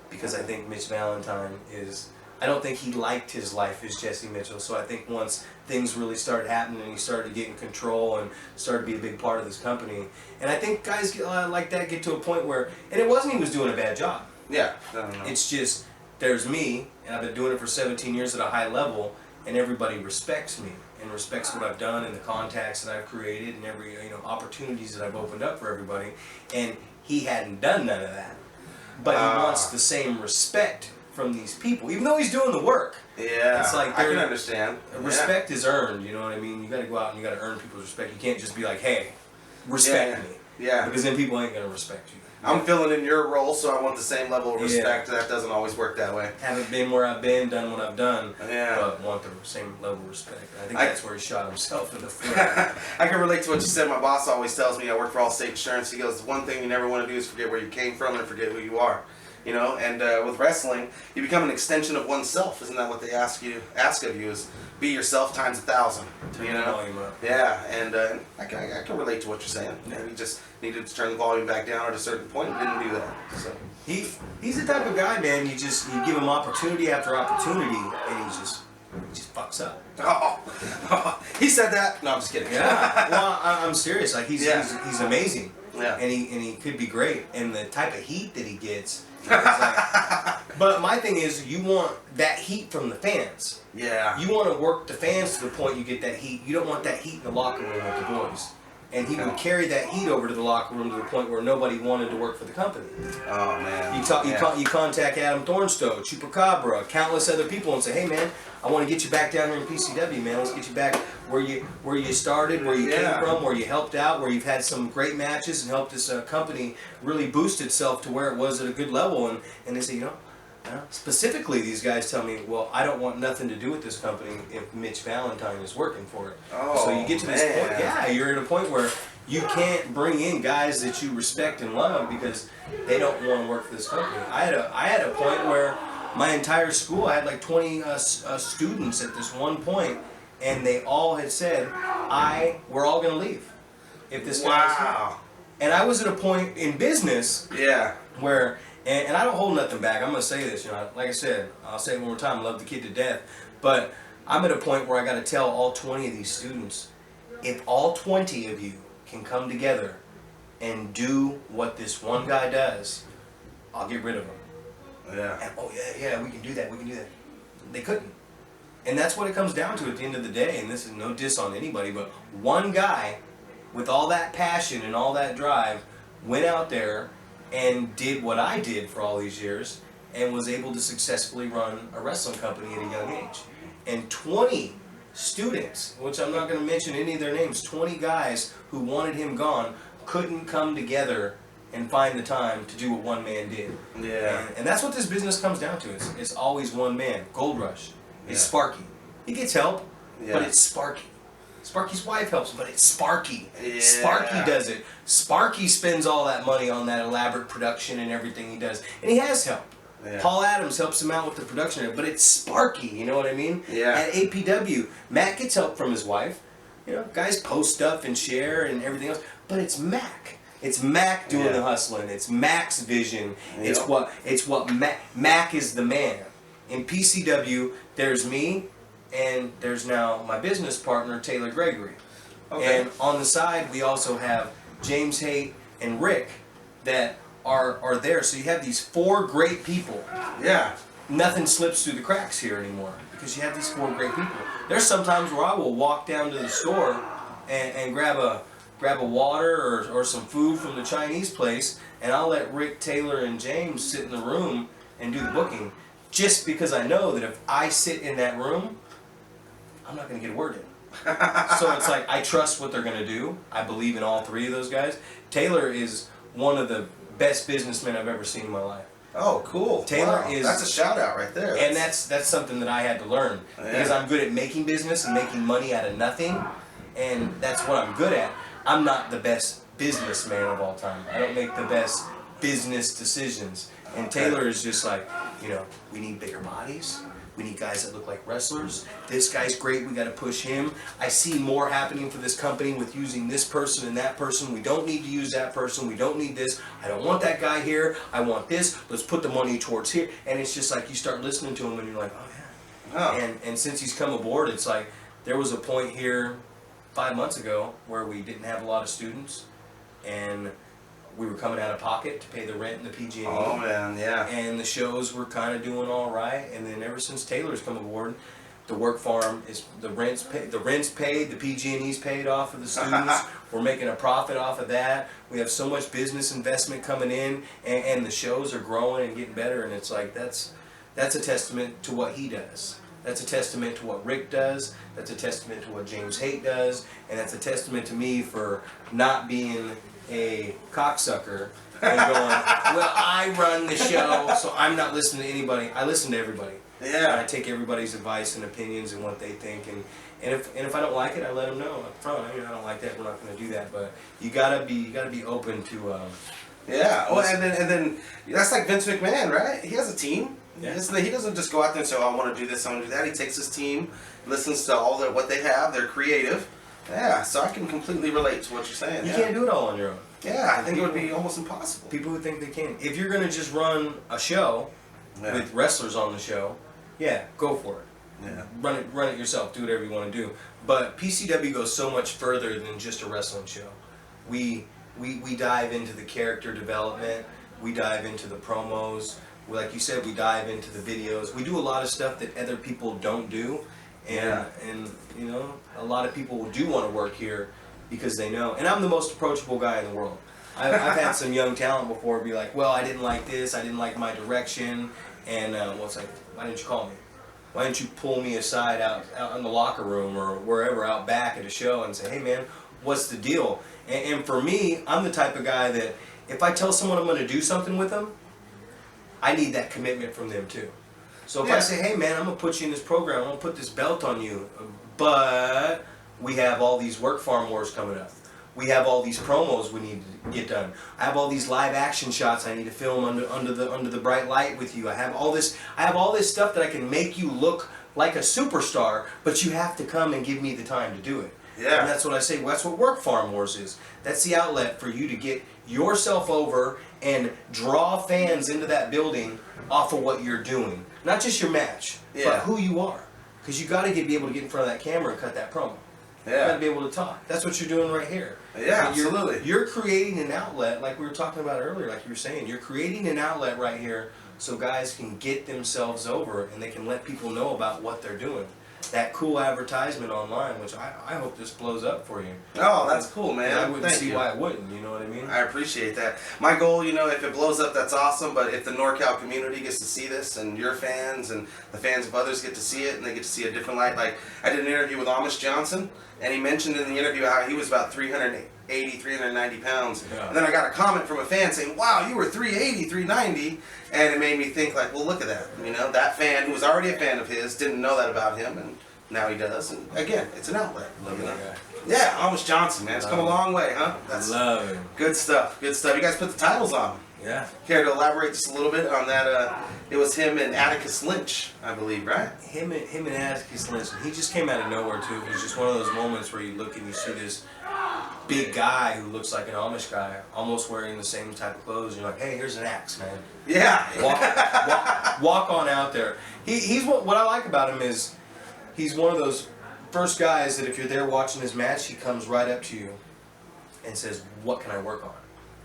because I think Mitch Valentine is. I don't think he liked his life as Jesse Mitchell. So I think once things really started happening and he started getting control and started to be a big part of this company, and I think guys like that get to a point where, and it wasn't he was doing a bad job. Yeah. It's just there's me, and I've been doing it for 17 years at a high level, and everybody respects me and respects what I've done and the contacts that I've created and every opportunities that I've opened up for everybody. And he hadn't done none of that, but he wants the same respect from these people, even though he's doing the work. Yeah, it's like I can understand. Respect is earned. You know what I mean? You got to go out and you got to earn people's respect. You can't just be like, "Hey, respect me." Yeah. Because then people ain't gonna respect you. I'm filling in your role, so I want the same level of respect. That doesn't always work that way. Haven't been where I've been, done what I've done, Yeah. but want the same level of respect. I think that's where he shot himself in the foot. I can relate to what you said. My boss always tells me I work for Allstate Insurance. He goes, one thing you never want to do is forget where you came from and forget who you are. You know, and with wrestling, you become an extension of oneself. Isn't that what they ask of you? Is be yourself times 1,000. You know? Yeah, and I can relate to what you're saying. Yeah. We just needed to turn the volume back down at a certain point and didn't do that. So he's the type of guy, man. You give him opportunity after opportunity, and he just fucks up. Oh, he said that. No, I'm just kidding. Yeah. Well, I'm serious. Like he's amazing. Yeah. And he could be great. And the type of heat that he gets. But my thing is, you want that heat from the fans. Yeah. You want to work the fans to the point you get that heat. You don't want that heat in the locker room with the boys. And he would carry that heat over to the locker room to the point where nobody wanted to work for the company. Oh man. You contact Adam Thornstowe, Chupacabra, countless other people, and say, "Hey man, I want to get you back down here in PCW, man. Let's get you back where you started, where you came from, where you helped out, where you've had some great matches and helped this company really boost itself to where it was at a good level." And they say, specifically these guys tell me, "Well, I don't want nothing to do with this company if Mitch Valentine is working for it." Oh, so you get to this point, you're at a point where you can't bring in guys that you respect and love because they don't want to work for this company. I had a point where my entire school, I had like 20 students at this one point, and they all had said, we're all going to leave if this guy's here. And I was at a point in business where, and I don't hold nothing back. I'm going to say this, like I said, I'll say it one more time, I love the kid to death, but I'm at a point where I got to tell all 20 of these students, if all 20 of you can come together and do what this one guy does, I'll get rid of him. Yeah. And, oh yeah, we can do that. They couldn't. And that's what it comes down to at the end of the day. And this is no diss on anybody, but one guy with all that passion and all that drive went out there and did what I did for all these years and was able to successfully run a wrestling company at a young age. And 20 students, which I'm not going to mention any of their names, 20 guys who wanted him gone couldn't come together and find the time to do what one man did. Yeah. And that's what this business comes down to. It's always one man. Gold Rush. It's Sparky. He gets help, but it's Sparky. Sparky's wife helps, but it's Sparky. Yeah. Sparky does it. Sparky spends all that money on that elaborate production and everything he does. And he has help. Yeah. Paul Adams helps him out with the production, but it's Sparky, you know what I mean? Yeah. At APW, Matt gets help from his wife. You know, guys post stuff and share and everything else, but it's Mac. It's Mac doing the hustling. It's Mac's vision. Yep. It's what Mac is the man. In PCW, there's me, and there's now my business partner, Taylor Gregory. Okay. And on the side, we also have James Haight and Rick that are there. So you have these 4 great people. Yeah. Nothing slips through the cracks here anymore because you have these 4 great people. There's sometimes where I will walk down to the store and grab a water or some food from the Chinese place, and I'll let Rick, Taylor, and James sit in the room and do the booking, just because I know that if I sit in that room, I'm not going to get a word in. So it's like, I trust what they're going to do. I believe in all 3 of those guys. Taylor is one of the best businessmen I've ever seen in my life. Oh, cool. Taylor wow. is... That's a shout out right there. And that's something that I had to learn. Because I'm good at making business and making money out of nothing. And that's what I'm good at. I'm not the best businessman of all time. I don't make the best business decisions. And Taylor is just like, you know, we need bigger bodies. We need guys that look like wrestlers. This guy's great. We got to push him. I see more happening for this company with using this person and that person. We don't need to use that person. We don't need this. I don't want that guy here. I want this. Let's put the money towards here. And it's just like you start listening to him and you're like, oh yeah. Oh. And since he's come aboard, it's like there was a point here 5 months ago where we didn't have a lot of students, and we were coming out of pocket to pay the rent and the PG&E. Oh man, yeah. And the shows were kind of doing all right. And then ever since Taylor's come aboard, the work farm is the rent's paid, the PG&E's paid off of the students. We're making a profit off of that. We have so much business investment coming in, and the shows are growing and getting better. And it's like that's a testament to what he does. That's a testament to what Rick does. That's a testament to what James Haight does, and that's a testament to me for not being a cocksucker and going, well, I run the show, so I'm not listening to anybody. I listen to everybody. Yeah. And I take everybody's advice and opinions and what they think, and if I don't like it, I let them know up front. I don't like that. We're not going to do that. But you gotta be open to. Yeah. Well, and then that's like Vince McMahon, right? He has a team. Yeah. He doesn't just go out there and say, oh, I want to do this, I want to do that. He takes his team, listens to all what they have. They're creative. Yeah, so I can completely relate to what you're saying. You can't do it all on your own. Yeah, I think it would be almost impossible. People who think they can. If you're going to just run a show with wrestlers on the show, yeah, go for it. Yeah. Run it yourself. Do whatever you want to do. But PCW goes so much further than just a wrestling show. We dive into the character development. We dive into the promos. Like you said, we dive into the videos. We do a lot of stuff that other people don't do. And you know, a lot of people do want to work here because they know. And I'm the most approachable guy in the world. I've had some young talent before be like, well, I didn't like this, I didn't like my direction, and it's like, why didn't you call me? Why didn't you pull me aside out in the locker room or wherever out back at a show and say, hey man, what's the deal? And for me, I'm the type of guy that if I tell someone I'm going to do something with them, I need that commitment from them too. So if I say, hey man, I'm going to put you in this program, I'm going to put this belt on you, but we have all these work farm wars coming up. We have all these promos we need to get done. I have all these live action shots I need to film under the bright light with you. I have all this stuff that I can make you look like a superstar, but you have to come and give me the time to do it. Yeah. And that's what I say. That's what Work Farm Wars is. That's the outlet for you to get yourself over and draw fans into that building off of what you're doing. Not just your match, but who you are. Because you got to be able to get in front of that camera and cut that promo. You gotta be able to talk. That's what you're doing right here. Yeah, You're, absolutely. You're creating an outlet, like we were talking about earlier, like you were saying. You're creating an outlet right here so guys can get themselves over and they can let people know about what they're doing. That cool advertisement online, which I hope this blows up for you. Oh, that's cool, man. I wouldn't Thank see you. why it wouldn't, you know what I mean? I appreciate that. My goal, you know, if it blows up, that's awesome, but if the NorCal community gets to see this, and your fans and the fans of others get to see it, and they get to see a different light, like, I did an interview with Amish Johnson, and he mentioned in the interview how he was about 380, 390 pounds, and then I got a comment from a fan saying, wow, you were 380, 390, and it made me think, like, well, look at that, you know, that fan who was already a fan of his didn't know that about him, and now he does, and again, it's an outlet. Love that guy. Yeah, Amish Johnson, man. It's come a long way, huh? That's love him. good stuff. Good stuff. You guys put the titles on. Yeah. Care to elaborate just a little bit on that? It was him and Atticus Lynch, I believe, right? Him and Atticus Lynch. He just came out of nowhere too. It was just one of those moments where you look and you see this big guy who looks like an Amish guy, almost wearing the same type of clothes. And you're like, hey, here's an axe, man. Yeah. Walk on out there. He's what I like about him is he's one of those first guys that if you're there watching his match, he comes right up to you and says, what can I work on?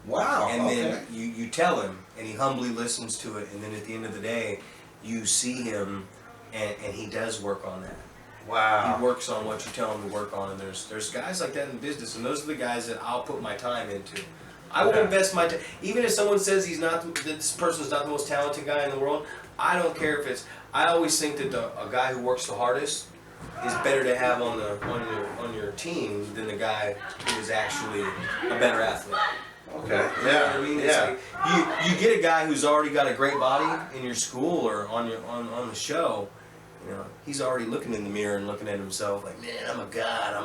Wow. And okay. then you tell him, and he humbly listens to it, and then at the end of the day, you see him, and he does work on that. Wow. He works on what you tell him to work on, and there's guys like that in business, and those are the guys that I'll put my time into. I will invest my time. Even if someone says this person's not the most talented guy in the world, I don't care if it's. I always think that a guy who works the hardest is better to have on your team than the guy who is actually a better athlete. Okay. You know what I mean? It's like you get a guy who's already got a great body in your school or on the show. You know, he's already looking in the mirror and looking at himself like, man, I'm a god.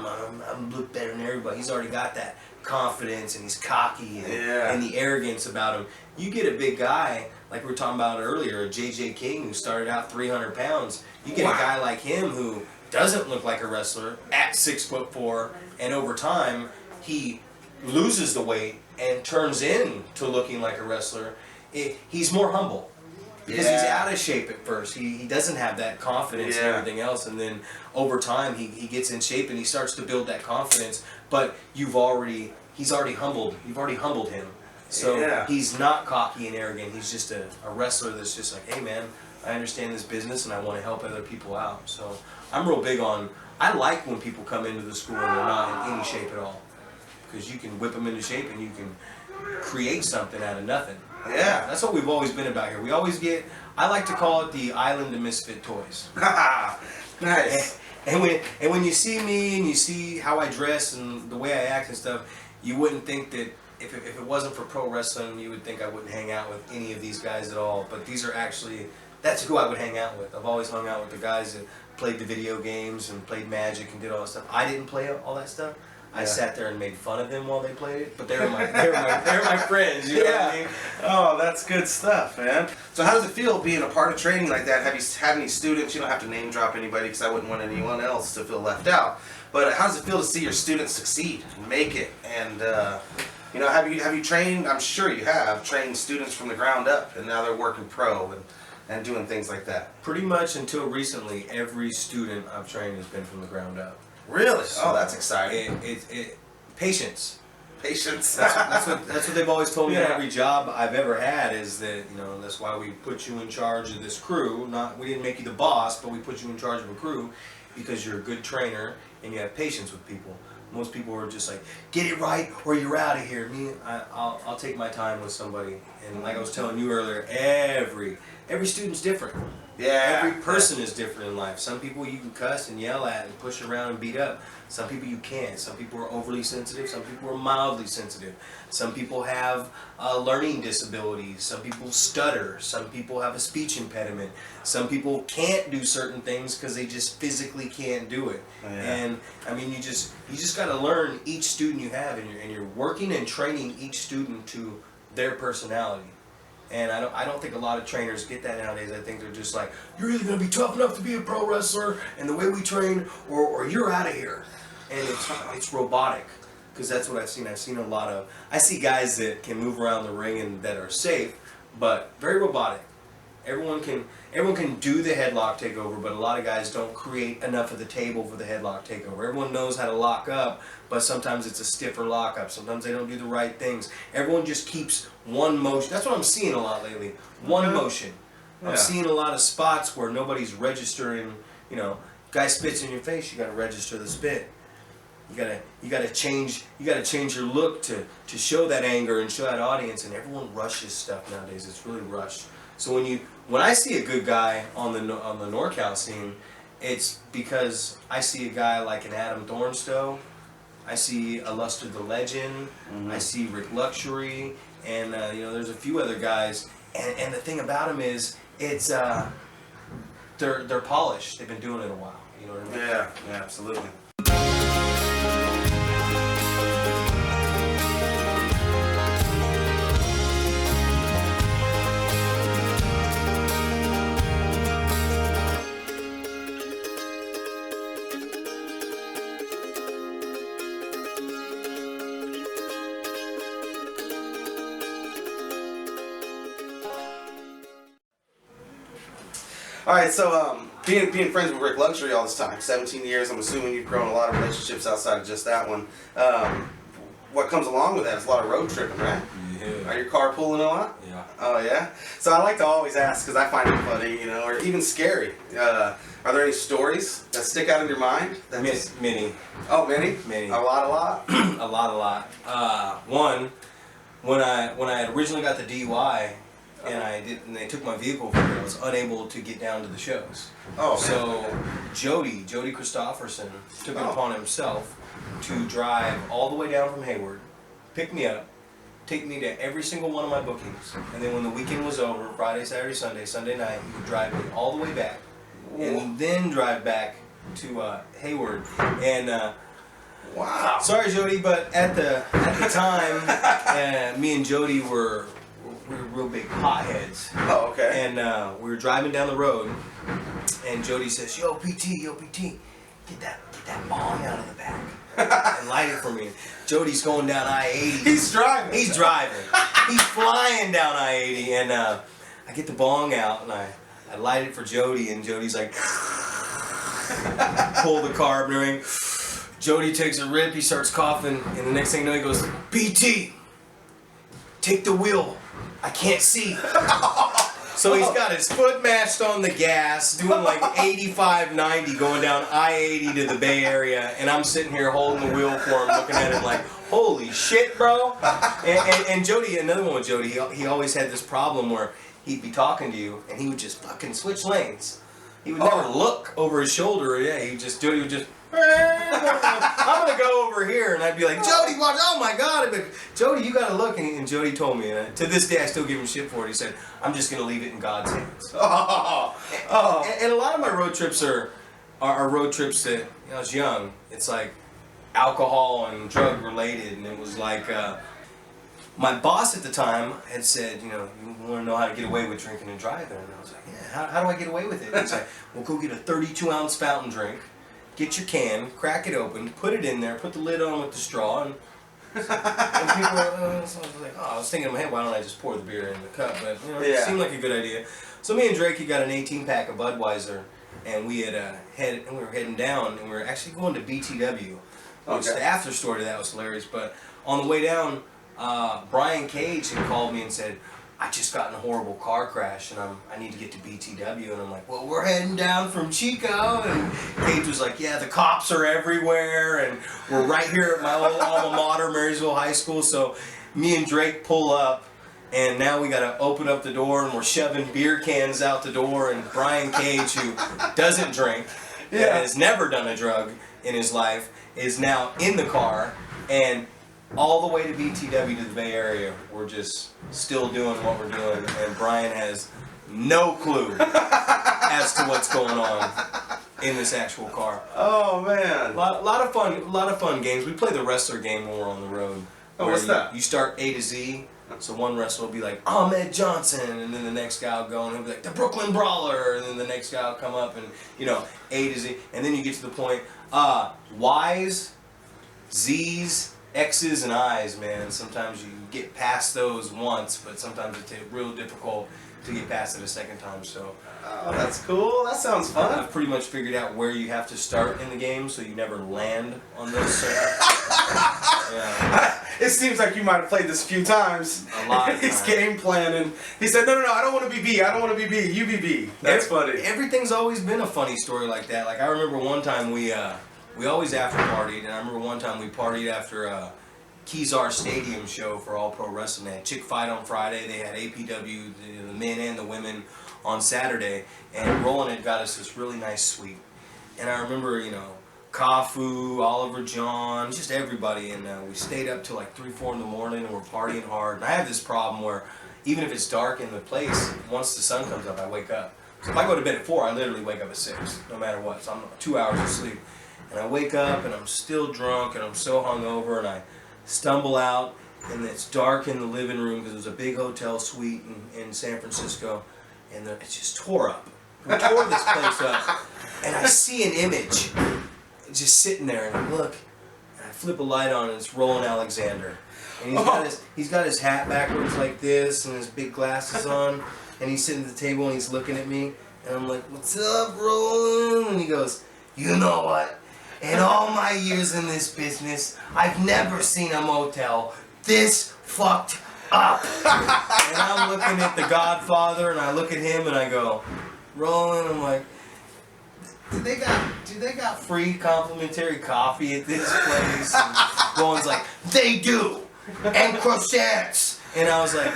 I'm look better than everybody. He's already got that confidence and he's cocky and the arrogance about him. You get a big guy like we were talking about earlier, J.J. King, who started out 300 pounds. You get a guy like him who doesn't look like a wrestler at 6'4", and over time he loses the weight and turns into looking like a wrestler. He's more humble. Because he's out of shape at first. He doesn't have that confidence and everything else. And then over time he gets in shape and he starts to build that confidence. But he's already humbled. You've already humbled him. So he's not cocky and arrogant. He's just a wrestler that's just like, hey man, I understand this business and I want to help other people out. So I'm real big on, I like when people come into the school and they're not in any shape at all. Because you can whip them into shape and you can create something out of nothing. Yeah. That's what we've always been about here. We always get, I like to call it the island of misfit toys. Nice. And when you see me and you see how I dress and the way I act and stuff, you wouldn't think that if it wasn't for pro wrestling, you would think I wouldn't hang out with any of these guys at all. But these are actually, that's who I would hang out with. I've always hung out with the guys that played the video games and played Magic and did all that stuff. I didn't play all that stuff. I sat there and made fun of them while they played it, but they were my friends. You know what I mean? Oh, that's good stuff, man. So how does it feel being a part of training like that? Have you had any students? You don't have to name drop anybody because I wouldn't want anyone else to feel left out. But how does it feel to see your students succeed and make it? And you know, have you trained? I'm sure you have trained students from the ground up, and now they're working pro and doing things like that. Pretty much until recently, every student I've trained has been from the ground up. Really? So oh, that's exciting. Patience. Patience. That's what they've always told me in every job I've ever had is that, you know, that's why we put you in charge of this crew. We didn't make you the boss, but we put you in charge of a crew because you're a good trainer and you have patience with people. Most people are just like, get it right or you're out of here. Me, I'll take my time with somebody. And like I was telling you earlier, every student's different. Yeah. Every person is different in life. Some people you can cuss and yell at and push around and beat up. Some people you can't. Some people are overly sensitive. Some people are mildly sensitive. Some people have learning disabilities. Some people stutter. Some people have a speech impediment. Some people can't do certain things because they just physically can't do it. Yeah. And I mean, you just got to learn each student you have, and you're working and training each student to their personality. And I don't think a lot of trainers get that nowadays. I think they're just like, you're either going to be tough enough to be a pro wrestler and the way we train, or you're out of here. And it's robotic, because that's what I've seen. I've seen I see guys that can move around the ring and that are safe, but very robotic. Everyone can do the headlock takeover, but a lot of guys don't create enough of the table for the headlock takeover. Everyone knows how to lock up, but sometimes it's a stiffer lockup. Sometimes they don't do the right things. Everyone just keeps one motion. That's what I'm seeing a lot lately. One motion. I'm seeing a lot of spots where nobody's registering. You know, guy spits in your face, you got to register the spit. You gotta change your look to show that anger and show that audience. And everyone rushes stuff nowadays. It's really rushed. So when I see a good guy on the NorCal scene, it's because I see a guy like an Adam Thornstowe, I see a Luster the Legend, I see Rick Luxury, and you know, there's a few other guys. And the thing about them is it's they're polished. They've been doing it a while. You know what I mean? Yeah, absolutely. All right, so being friends with Rick Luxury all this time, 17 years, I'm assuming you've grown a lot of relationships outside of just that one. What comes along with that is a lot of road tripping, right? Yeah. Are you carpooling a lot? Yeah. Oh, yeah? So I like to always ask, because I find it funny, you know, or even scary. Are there any stories that stick out in your mind? Many. Oh, many? Many. A lot? A lot. One, when I had originally got the DUI, and they took my vehicle from me, I was unable to get down to the shows. Oh, so Jody Christopherson took it upon himself to drive all the way down from Hayward, pick me up, take me to every single one of my bookings, and then when the weekend was over, Friday, Saturday, Sunday night, he would drive me all the way back, and then drive back to Hayward. And wow. Sorry, Jody, but at the time, me and Jody were real big potheads. Oh, okay. And we were driving down the road, and Jody says, Yo, PT, get that bong out of the back and light it for me. Jody's going down I-80. He's driving. He's flying down I-80, and I get the bong out, and I light it for Jody, and Jody's like, pull the carb and everything. Jody takes a rip, he starts coughing, and the next thing you know, he goes, PT, take the wheel. I can't see. So he's got his foot mashed on the gas, doing like 85, 90, going down I-80 to the Bay Area, and I'm sitting here holding the wheel for him, looking at him like, holy shit, bro. And Jody, another one with Jody, he always had this problem where he'd be talking to you, and he would just fucking switch lanes. He would never look over his shoulder. Yeah, Jody would just, I'm gonna go over here, and I'd be like, Jody, watch! Oh my God! I'd be like, Jody, you gotta look. And Jody told me, and to this day, I still give him shit for it. He said, I'm just gonna leave it in God's hands. And a lot of my road trips are road trips that, you know, I was young. It's like alcohol and drug related, and it was like my boss at the time had said, you know, you want to know how to get away with drinking and driving, and I was like, yeah, how do I get away with it? And he's like, well, go get a 32-ounce fountain drink. Get your can, crack it open, put it in there, put the lid on with the straw, and people were, so I was like, I was thinking in my head, why don't I just pour the beer in the cup? But you know, it seemed like a good idea. So me and Drake, got an 18-pack of Budweiser, and we were heading down, and we were actually going to BTW. Which the after story to that was hilarious. But on the way down, Brian Cage had called me and said, I just got in a horrible car crash, and I need to get to BTW. And I'm like, well, we're heading down from Chico. And Cage was like, yeah, the cops are everywhere, and we're right here at my old alma mater, Marysville High School. So me and Drake pull up, and now we got to open up the door, and we're shoving beer cans out the door. And Brian Cage, who doesn't drink, and has never done a drug in his life, is now in the car, and all the way to BTW to the Bay Area, we're just still doing what we're doing, and Brian has no clue as to what's going on in this actual car. Oh man! Lot of fun games. We play the wrestler game when we're on the road. Oh, what's that? You start A to Z. So one wrestler will be like Ahmed Johnson, and then the next guy will go and he'll be like the Brooklyn Brawler, and then the next guy will come up and, you know, A to Z, and then you get to the point. Y's, Z's, X's, and I's, man. Sometimes you get past those once, but sometimes it's real difficult to get past it a second time. So Oh, that's cool. That sounds fun. I've pretty much figured out where you have to start in the game, so you never land on those circuits. Yeah. It seems like you might have played this a few times. A lot of He's times. game planning. He said, no, I don't want to be B. I don't want to be B. You be B. That's funny. Everything's always been a funny story like that. Like I remember one time we always after partied, and I remember one time we partied after Kezar Stadium show for All Pro Wrestling. They had Chick Fight on Friday. They had APW, the men and the women, on Saturday. And Roland had got us this really nice suite. And I remember, Kafu, Oliver John, just everybody. And we stayed up till like 3, 4 in the morning, and we're partying hard. And I have this problem where even if it's dark in the place, once the sun comes up, I wake up. So if I go to bed at 4, I literally wake up at 6, no matter what. So I'm 2 hours of sleep. And I wake up and I'm still drunk and I'm so hungover, and I stumble out, and it's dark in the living room because it was a big hotel suite in San Francisco, and it's just tore up. We tore this place up, and I see an image just sitting there, and I look, and I flip a light on, and it's Roland Alexander. And he's got his hat backwards like this, and his big glasses on, and he's sitting at the table and he's looking at me, and I'm like, "What's up, Roland?" And he goes, "You know what? In all my years in this business, I've never seen a motel this fucked up." And I'm looking at the Godfather, and I look at him, and I go, "Roland," I'm like, do they got free complimentary coffee at this place?" And Roland's like, "They do, and croissants." And I was like,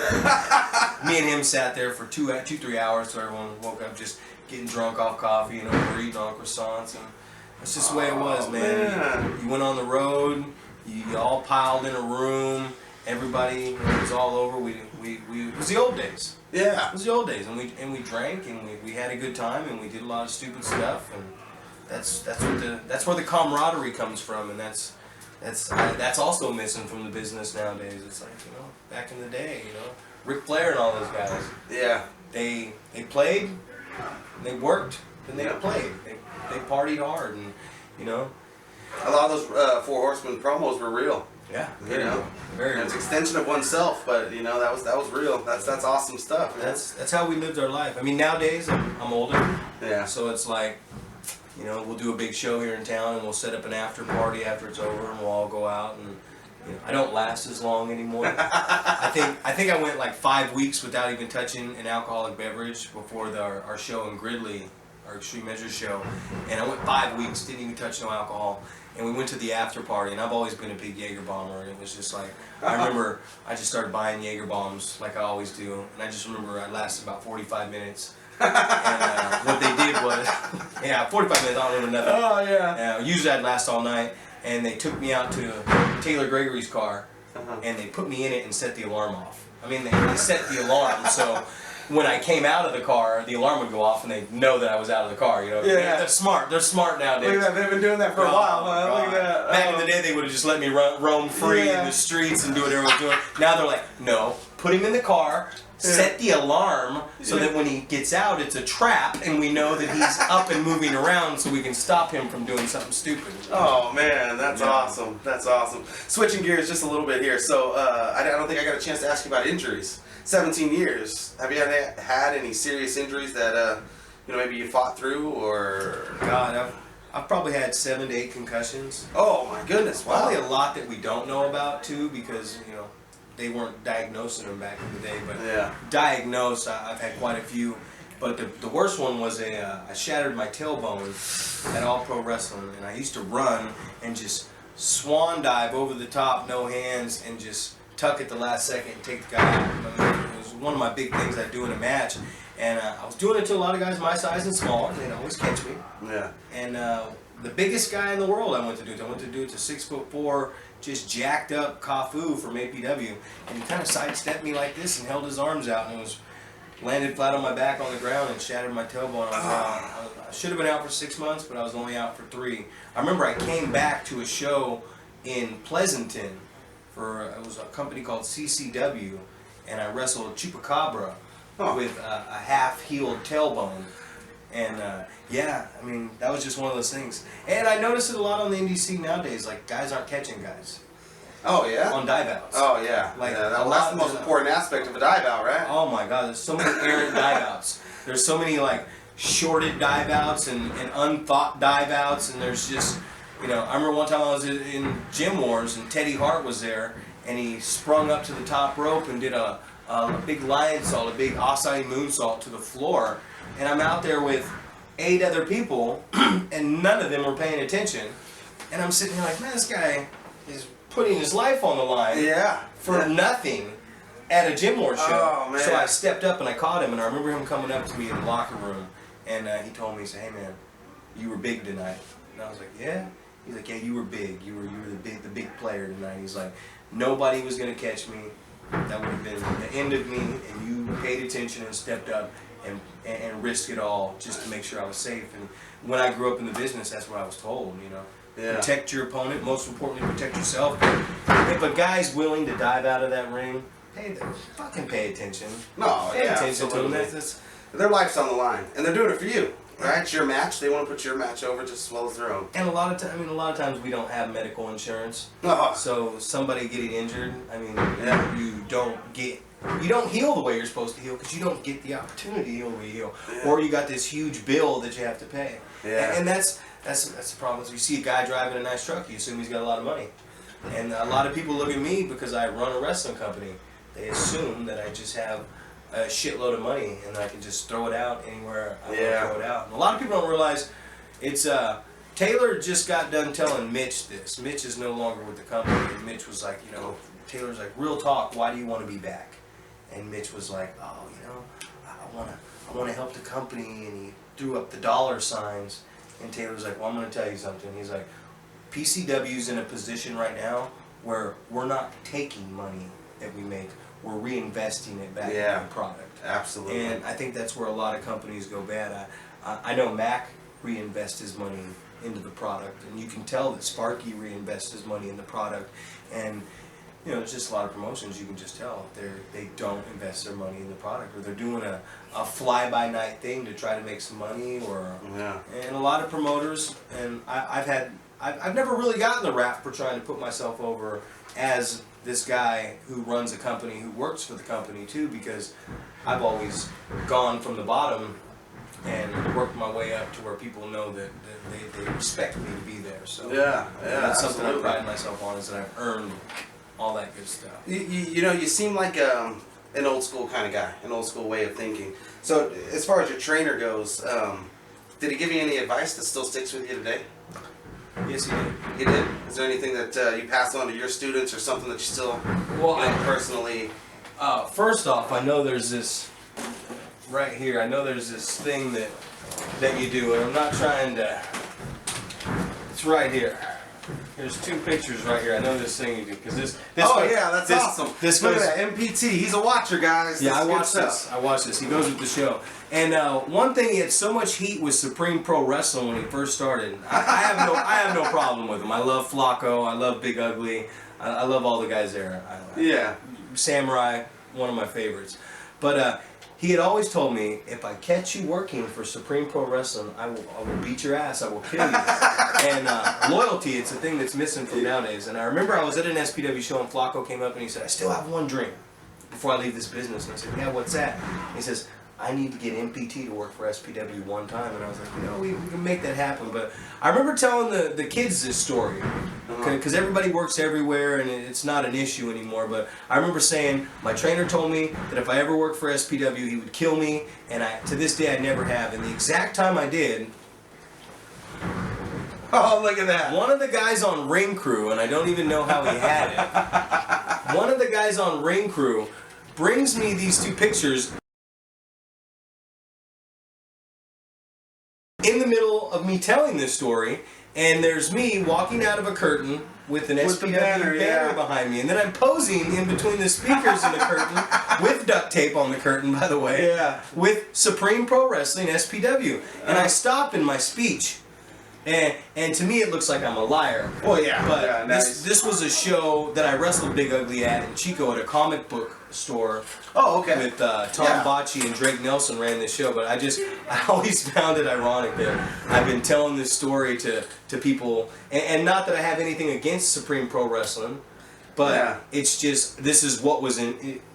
me and him sat there for 3 hours, so everyone woke up just getting drunk off coffee and overeating on croissants. And that's just the way it was, man. You went on the road, you all piled in a room, everybody, it was all over. It was the old days. Yeah. It was the old days, and we drank, and we had a good time, and we did a lot of stupid stuff, and that's where the camaraderie comes from, and that's also missing from the business nowadays. It's like, back in the day, Ric Flair and all those guys. Yeah. They played, they worked, and they played. They partied hard, and A lot of those Four Horsemen promos were real. Yeah, Very real. It's an extension of oneself, but that was real. That's awesome stuff. Man. That's how we lived our life. I mean, nowadays I'm older. Yeah. So it's like, we'll do a big show here in town, and we'll set up an after party after it's over, and we'll all go out. And I don't last as long anymore. I think I went like 5 weeks without even touching an alcoholic beverage before our show in Gridley, our Extreme Measures show, and I went 5 weeks, didn't even touch no alcohol. And we went to the after party, and I've always been a big Jaeger bomber, and it was just like, I remember I just started buying Jaeger bombs like I always do, and I just remember I lasted about 45 minutes. And what they did was, 45 minutes, I don't remember nothing. Oh, yeah. Usually I'd last all night, and they took me out to Taylor Gregory's car, and they put me in it and set the alarm off. I mean, they set the alarm, so when I came out of the car, the alarm would go off, and they'd know that I was out of the car. Yeah. They're smart. They're smart nowadays. Look at that. They've been doing that for a while. Huh? Look at that. Back in the day, they would have just let me roam free in the streets and do whatever I was doing. Now they're like, no, put him in the car, set the alarm so that when he gets out, it's a trap, and we know that he's up and moving around, so we can stop him from doing something stupid. Oh man, that's awesome. That's awesome. Switching gears just a little bit here. So I don't think I got a chance to ask you about injuries. 17 years. Have you had any serious injuries that maybe you fought through, or? God, I've probably had 7 to 8 concussions. Oh my goodness! Wow. Probably a lot that we don't know about too, because they weren't diagnosing them back in the day. But diagnosed, I've had quite a few. But the worst one was I shattered my tailbone at All Pro Wrestling, and I used to run and just swan dive over the top, no hands, and just tuck at the last second and take the guy out. I mean, it was one of my big things I do in a match, and I was doing it to a lot of guys my size and smaller. They'd always catch me. Yeah. And the biggest guy in the world I went to do it to 6'4", just jacked up Kafu from APW, and he kind of sidestepped me like this and held his arms out, and it was landed flat on my back on the ground and shattered my tailbone. I should have been out for 6 months, but I was only out for 3. I remember I came back to a show in Pleasanton it was a company called CCW, and I wrestled Chupacabra with a half-healed tailbone. And I mean, that was just one of those things. And I notice it a lot on the indie scene nowadays, like guys aren't catching guys. Oh yeah. On dive outs. Oh yeah. Like yeah, a that's lot the most important aspect of a dive out, right? Oh my God, there's so many errant dive outs. There's so many like shorted dive outs and unthought dive outs, and there's just, you know, I remember one time I was in Gym Wars and Teddy Hart was there, and he sprung up to the top rope and did a big lion salt, a big acai moonsault to the floor, and I'm out there with 8 other people, and none of them were paying attention, and I'm sitting here like, man, this guy is putting his life on the line for nothing at a Gym Wars show. Oh, man. So I stepped up and I caught him, and I remember him coming up to me in the locker room, and he told me, he said, hey man, you were big tonight. And I was like, yeah? He's like, yeah, you were big. You were the big player tonight. He's like, nobody was gonna catch me. That would have been the end of me, and you paid attention and stepped up and risked it all just to make sure I was safe. And when I grew up in the business, that's what I was told, you know. Yeah. Protect your opponent, most importantly protect yourself. If a guy's willing to dive out of that ring, fucking pay attention. No, pay yeah, attention absolutely. to them. Their life's on the line, and they're doing it for you, right? It's your match. They want to put your match over just as well as their own. And a lot of times we don't have medical insurance. Oh. So somebody getting injured, I mean, Yeah. you don't heal the way you're supposed to heal because you don't get the opportunity to heal the way you heal, or you got this huge bill that you have to pay. Yeah. And that's the problem. Is you see a guy driving a nice truck, you assume he's got a lot of money, and a lot of people look at me because I run a wrestling company. They assume that I just have a shitload of money and I can just throw it out anywhere I want to throw it out. And a lot of people don't realize it's Taylor just got done telling Mitch this. Mitch is no longer with the company, and Mitch was like, you know, Taylor's like, real talk, why do you want to be back? And Mitch was like, oh, you know, I want to help the company, and he threw up the dollar signs. And Taylor's like, well, I'm going to tell you something. He's like, PCW's in a position right now where we're not taking money that we make, we're reinvesting it back in the product. Absolutely. And I think that's where a lot of companies go bad. I know Mac reinvests his money into the product, and you can tell that Sparky reinvests his money in the product, and you know, there's just a lot of promotions you can just tell they don't invest their money in the product, or they're doing a fly-by-night thing to try to make some money, or and a lot of promoters, and I've never really gotten the rap for trying to put myself over as this guy who runs a company, who works for the company too, because I've always gone from the bottom and worked my way up to where people know that they respect me to be there. So that's something I pride myself on, is that I've earned all that good stuff. You know, you seem like an old school kind of guy, an old school way of thinking. So as far as your trainer goes, did he give you any advice that still sticks with you today? Yes, he did. He did? Is there anything that you pass on to your students, or something that you still personally... First off, I know there's this right here. I know there's this thing that you do, and I'm not trying to. It's right here. There's 2 pictures right here. I know this thing you do, because this. That's awesome. Look at that, MPT. He's a watcher, guys. Yeah, I watch this. He goes with the show. And one thing, he had so much heat with Supreme Pro Wrestling when he first started. I have no problem with him. I love Flacco. I love Big Ugly. I love all the guys there. Samurai, one of my favorites. But he had always told me, if I catch you working for Supreme Pro Wrestling, I will beat your ass. I will kill you. And loyalty, it's a thing that's missing from nowadays. And I remember I was at an SPW show, and Flacco came up and he said, I still have one dream before I leave this business. And I said, yeah, what's that? And he says, I need to get MPT to work for SPW one time. And I was like, you know, we can make that happen. But I remember telling the kids this story, because everybody works everywhere and it's not an issue anymore. But I remember saying, my trainer told me that if I ever worked for SPW, he would kill me. And to this day, I never have. And the exact time I did, oh, look at that. one of the guys on Ring Crew, and I don't even know how he had it, one of the guys on Ring Crew brings me these 2 pictures in the middle of me telling this story, and there's me walking out of a curtain with an SPW banner behind me, and then I'm posing in between the speakers in the curtain with duct tape on the curtain, by the way, with Supreme Pro Wrestling SPW, and I stop in my speech. And to me it looks like I'm a liar. Oh yeah. But this was a show that I wrestled Big Ugly at in Chico at a comic book store. Oh, okay. With Tom Bocci and Drake Nelson ran this show, but I always found it ironic that I've been telling this story to people, and not that I have anything against Supreme Pro Wrestling, But it's just, this is what was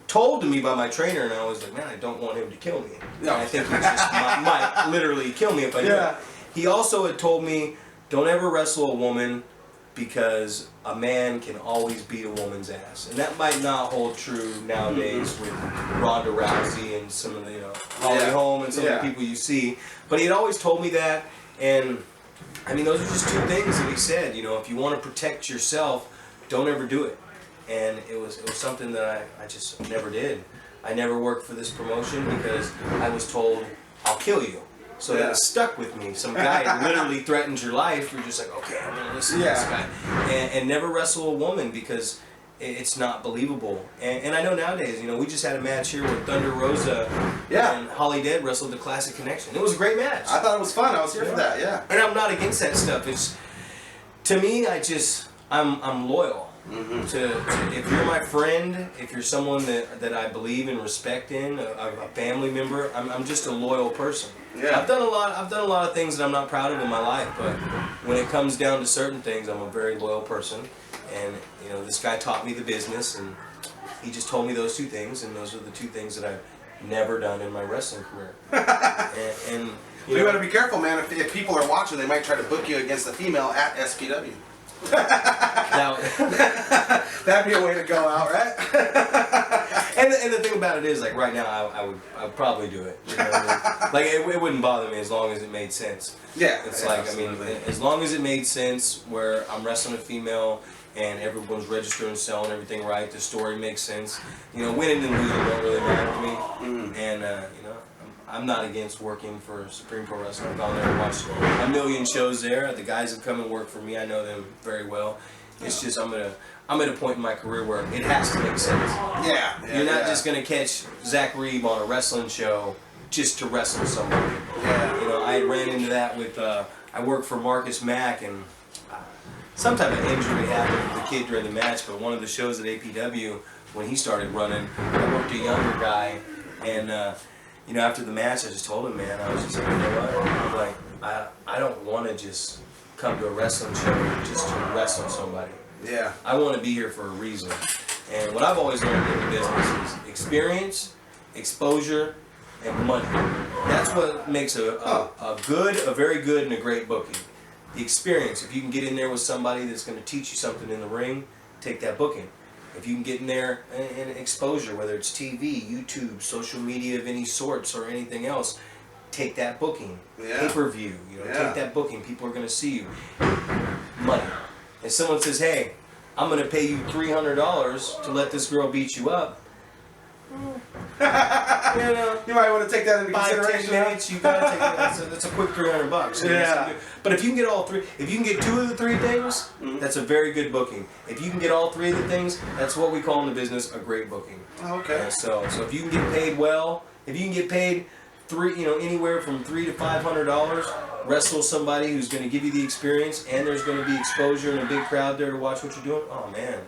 told to me by my trainer, and I was like, man, I don't want him to kill me. No. And I think he just might literally kill me if I do it. He also had told me, don't ever wrestle a woman because a man can always beat a woman's ass. And that might not hold true nowadays with Ronda Rousey and some of the, Holly Holm and some of the people you see. But he had always told me that, and I mean, those are just two things that he said. If you want to protect yourself, don't ever do it. And it was something that I just never did. I never worked for this promotion because I was told, I'll kill you. So that stuck with me. Some guy literally threatens your life. You're just like, okay, I'm going to listen to this guy. And never wrestle a woman because it's not believable. And I know nowadays, we just had a match here with Thunder Rosa and Holly Dead wrestled the Classic Connection. It was a great match. I thought it was fun. I was here for that, And I'm not against that stuff. It's, to me, I'm loyal. To if you're my friend, if you're someone that I believe and respect in, a family member, I'm just a loyal person. I've done a lot of things that I'm not proud of in my life, but when it comes down to certain things, I'm a very loyal person. And this guy taught me the business, and he just told me those two things, and those are the two things that I've never done in my wrestling career. and you gotta be careful, man. If people are watching, they might try to book you against a female at SPW. Now, that'd be a way to go out, right? and the thing about it is, like right now, I would probably do it. Like it wouldn't bother me as long as it made sense. It's like absolutely. I mean, as long as it made sense, where I'm wrestling a female and everyone's registering and selling everything right, the story makes sense. Winning and losing don't really matter to me. And I'm not against working for Supreme Pro Wrestling. I've gone there and watched a million shows there. The guys have come and worked for me. I know them very well. It's just I'm at a point in my career where it has to make sense. You're not just gonna catch Zack Reeb on a wrestling show just to wrestle somebody. I ran into that with I worked for Marcus Mack, and some type of injury happened with the kid during the match. But one of the shows at APW, when he started running, I worked a younger guy, and after the match, I just told him, man, I was just like, I'm like, I don't want to just come to a wrestling show just to wrestle somebody. I want to be here for a reason. And what I've always learned in the business is experience, exposure, and money. That's what makes a very good and a great booking. The experience. If you can get in there with somebody that's going to teach you something in the ring, take that booking. If you can get in there and exposure, whether it's TV, YouTube, social media of any sorts, or anything else, take that booking. Pay-per-view, take that booking. People are going to see you. Money. If someone says, hey, I'm going to pay you $300 to let this girl beat you up, you might want to take that into consideration. 5-10 minutes, you gotta take that. That's a quick $300. But if you can get all three, if you can get two of the three things, that's a very good booking. If you can get all three of the things, that's what we call in the business a great booking. So if you can get paid well, if you can get paid anywhere from $300 to $500, wrestle somebody who's going to give you the experience, and there's going to be exposure and a big crowd there to watch what you're doing. Oh man.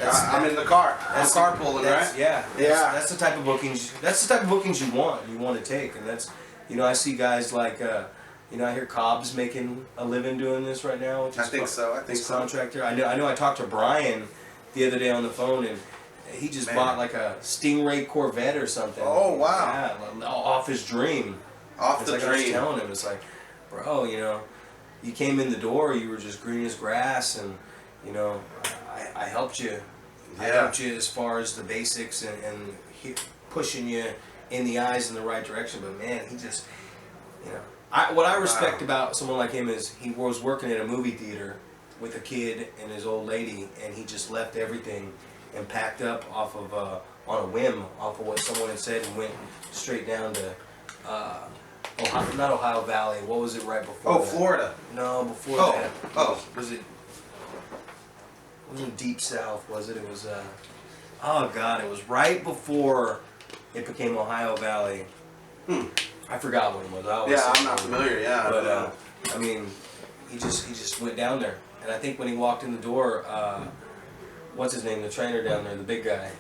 I'm in the car. I'm carpooling, right? That's the type of bookings. That's the type of bookings you want to take, and that's, I see guys like, I hear Cobb's making a living doing this right now. Which is I think so. Contractor. I know. I talked to Brian the other day on the phone, and he just bought like a Stingray Corvette or something. Oh wow! Yeah, off his dream. Off the dream. I was telling him, it's like, bro, you came in the door, you were just green as grass, and I helped you. I helped you as far as the basics and pushing you in the eyes in the right direction. But man, he just, what I respect about someone like him is he was working at a movie theater with a kid and his old lady, and he just left everything and packed up off of on a whim off of what someone had said, and went straight down to not Ohio Valley. What was it right before? Oh, that? Florida. No, before that. Was it? It wasn't Deep South, was it? It was, oh God, it was right before it became Ohio Valley. I forgot what it was. I'm not familiar, But, I mean, he just went down there. And I think when he walked in the door, what's his name, the trainer down there, the big guy?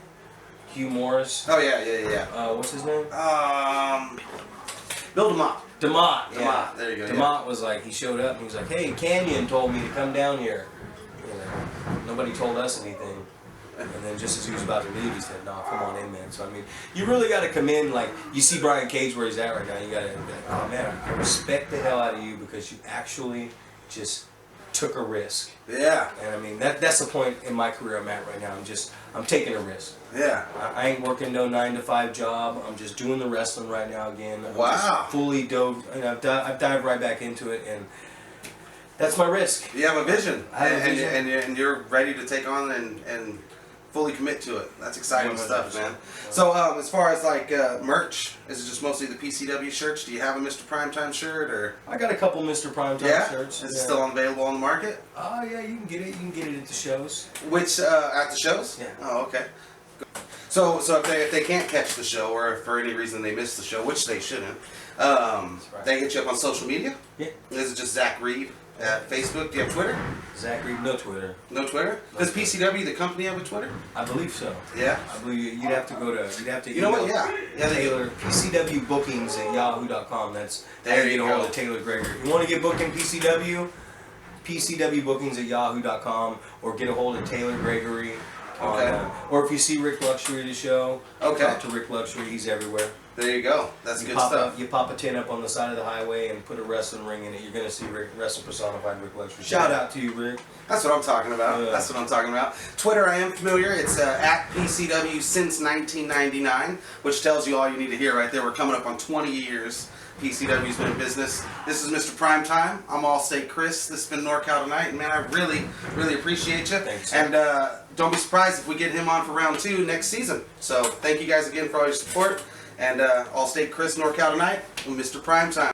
Hugh Morris? Oh, yeah. What's his name? Bill DeMott. DeMott, there you go. DeMott was like, he showed up and he was like, hey, Canyon told me to come down here. Nobody told us anything. And then just as he was about to leave, he said, "No, come on in, man." So I mean, you really got to come in. Like you see Brian Cage where he's at right now. You got to, oh man, I respect the hell out of you because you actually just took a risk. Yeah. And I mean, that's the point in my career I'm at right now. I'm taking a risk. Yeah. I ain't working no 9-to-5 job. I'm just doing the wrestling right now again. I'm Wow. just fully dove, and I've dived right back into it, and that's my risk. You have a vision. I have a vision. And you're ready to take on and fully commit to it. That's exciting 100%. stuff, man. So as far as like merch, is it just mostly the PCW shirts? Do you have a Mr. Primetime shirt or? I got a couple Mr. Primetime shirts. Is it still available on the market? Oh yeah, you can get it. You can get it at the shows. Which at the shows? Yeah. Oh, okay. So if they can't catch the show or if for any reason they miss the show, which they shouldn't, they hit you up on social media? Yeah. Is it just Zack Reeb at Facebook? Do you have Twitter? Zack Reeb, no Twitter. No Twitter? Does PCW, the company, have a Twitter? I believe so. Yeah. I believe you'd have to go to. You'd have to. You know what? email Yeah. They do. Taylor PCW bookings at yahoo.com. That's There how you you get a hold go. of Taylor Gregory. If you want to get booked in PCW, PCW bookings at yahoo.com, or get a hold of Taylor Gregory. Okay. Or if you see Rick Luxury at the show, Okay. talk to Rick Luxury. He's everywhere. There you go. That's You good pop stuff. you pop a tin up on the side of the highway and put a wrestling ring in it. You're gonna see wrestling personified Rick Luxury. Shout out to you, Rick. That's what I'm talking about. Yeah. That's what I'm talking about. Twitter, I am familiar. It's at PCW since 1999, which tells you all you need to hear right there. We're coming up on 20 years. PCW's been in business. This is Mr. Primetime. I'm Allstate Chris. This has been NorCal Tonight. And man, I really, really appreciate you. Thanks. And don't be surprised if we get him on for round 2 next season. So thank you guys again for all your support. And Allstate Chris, NorCal Tonight, and Mr. Primetime.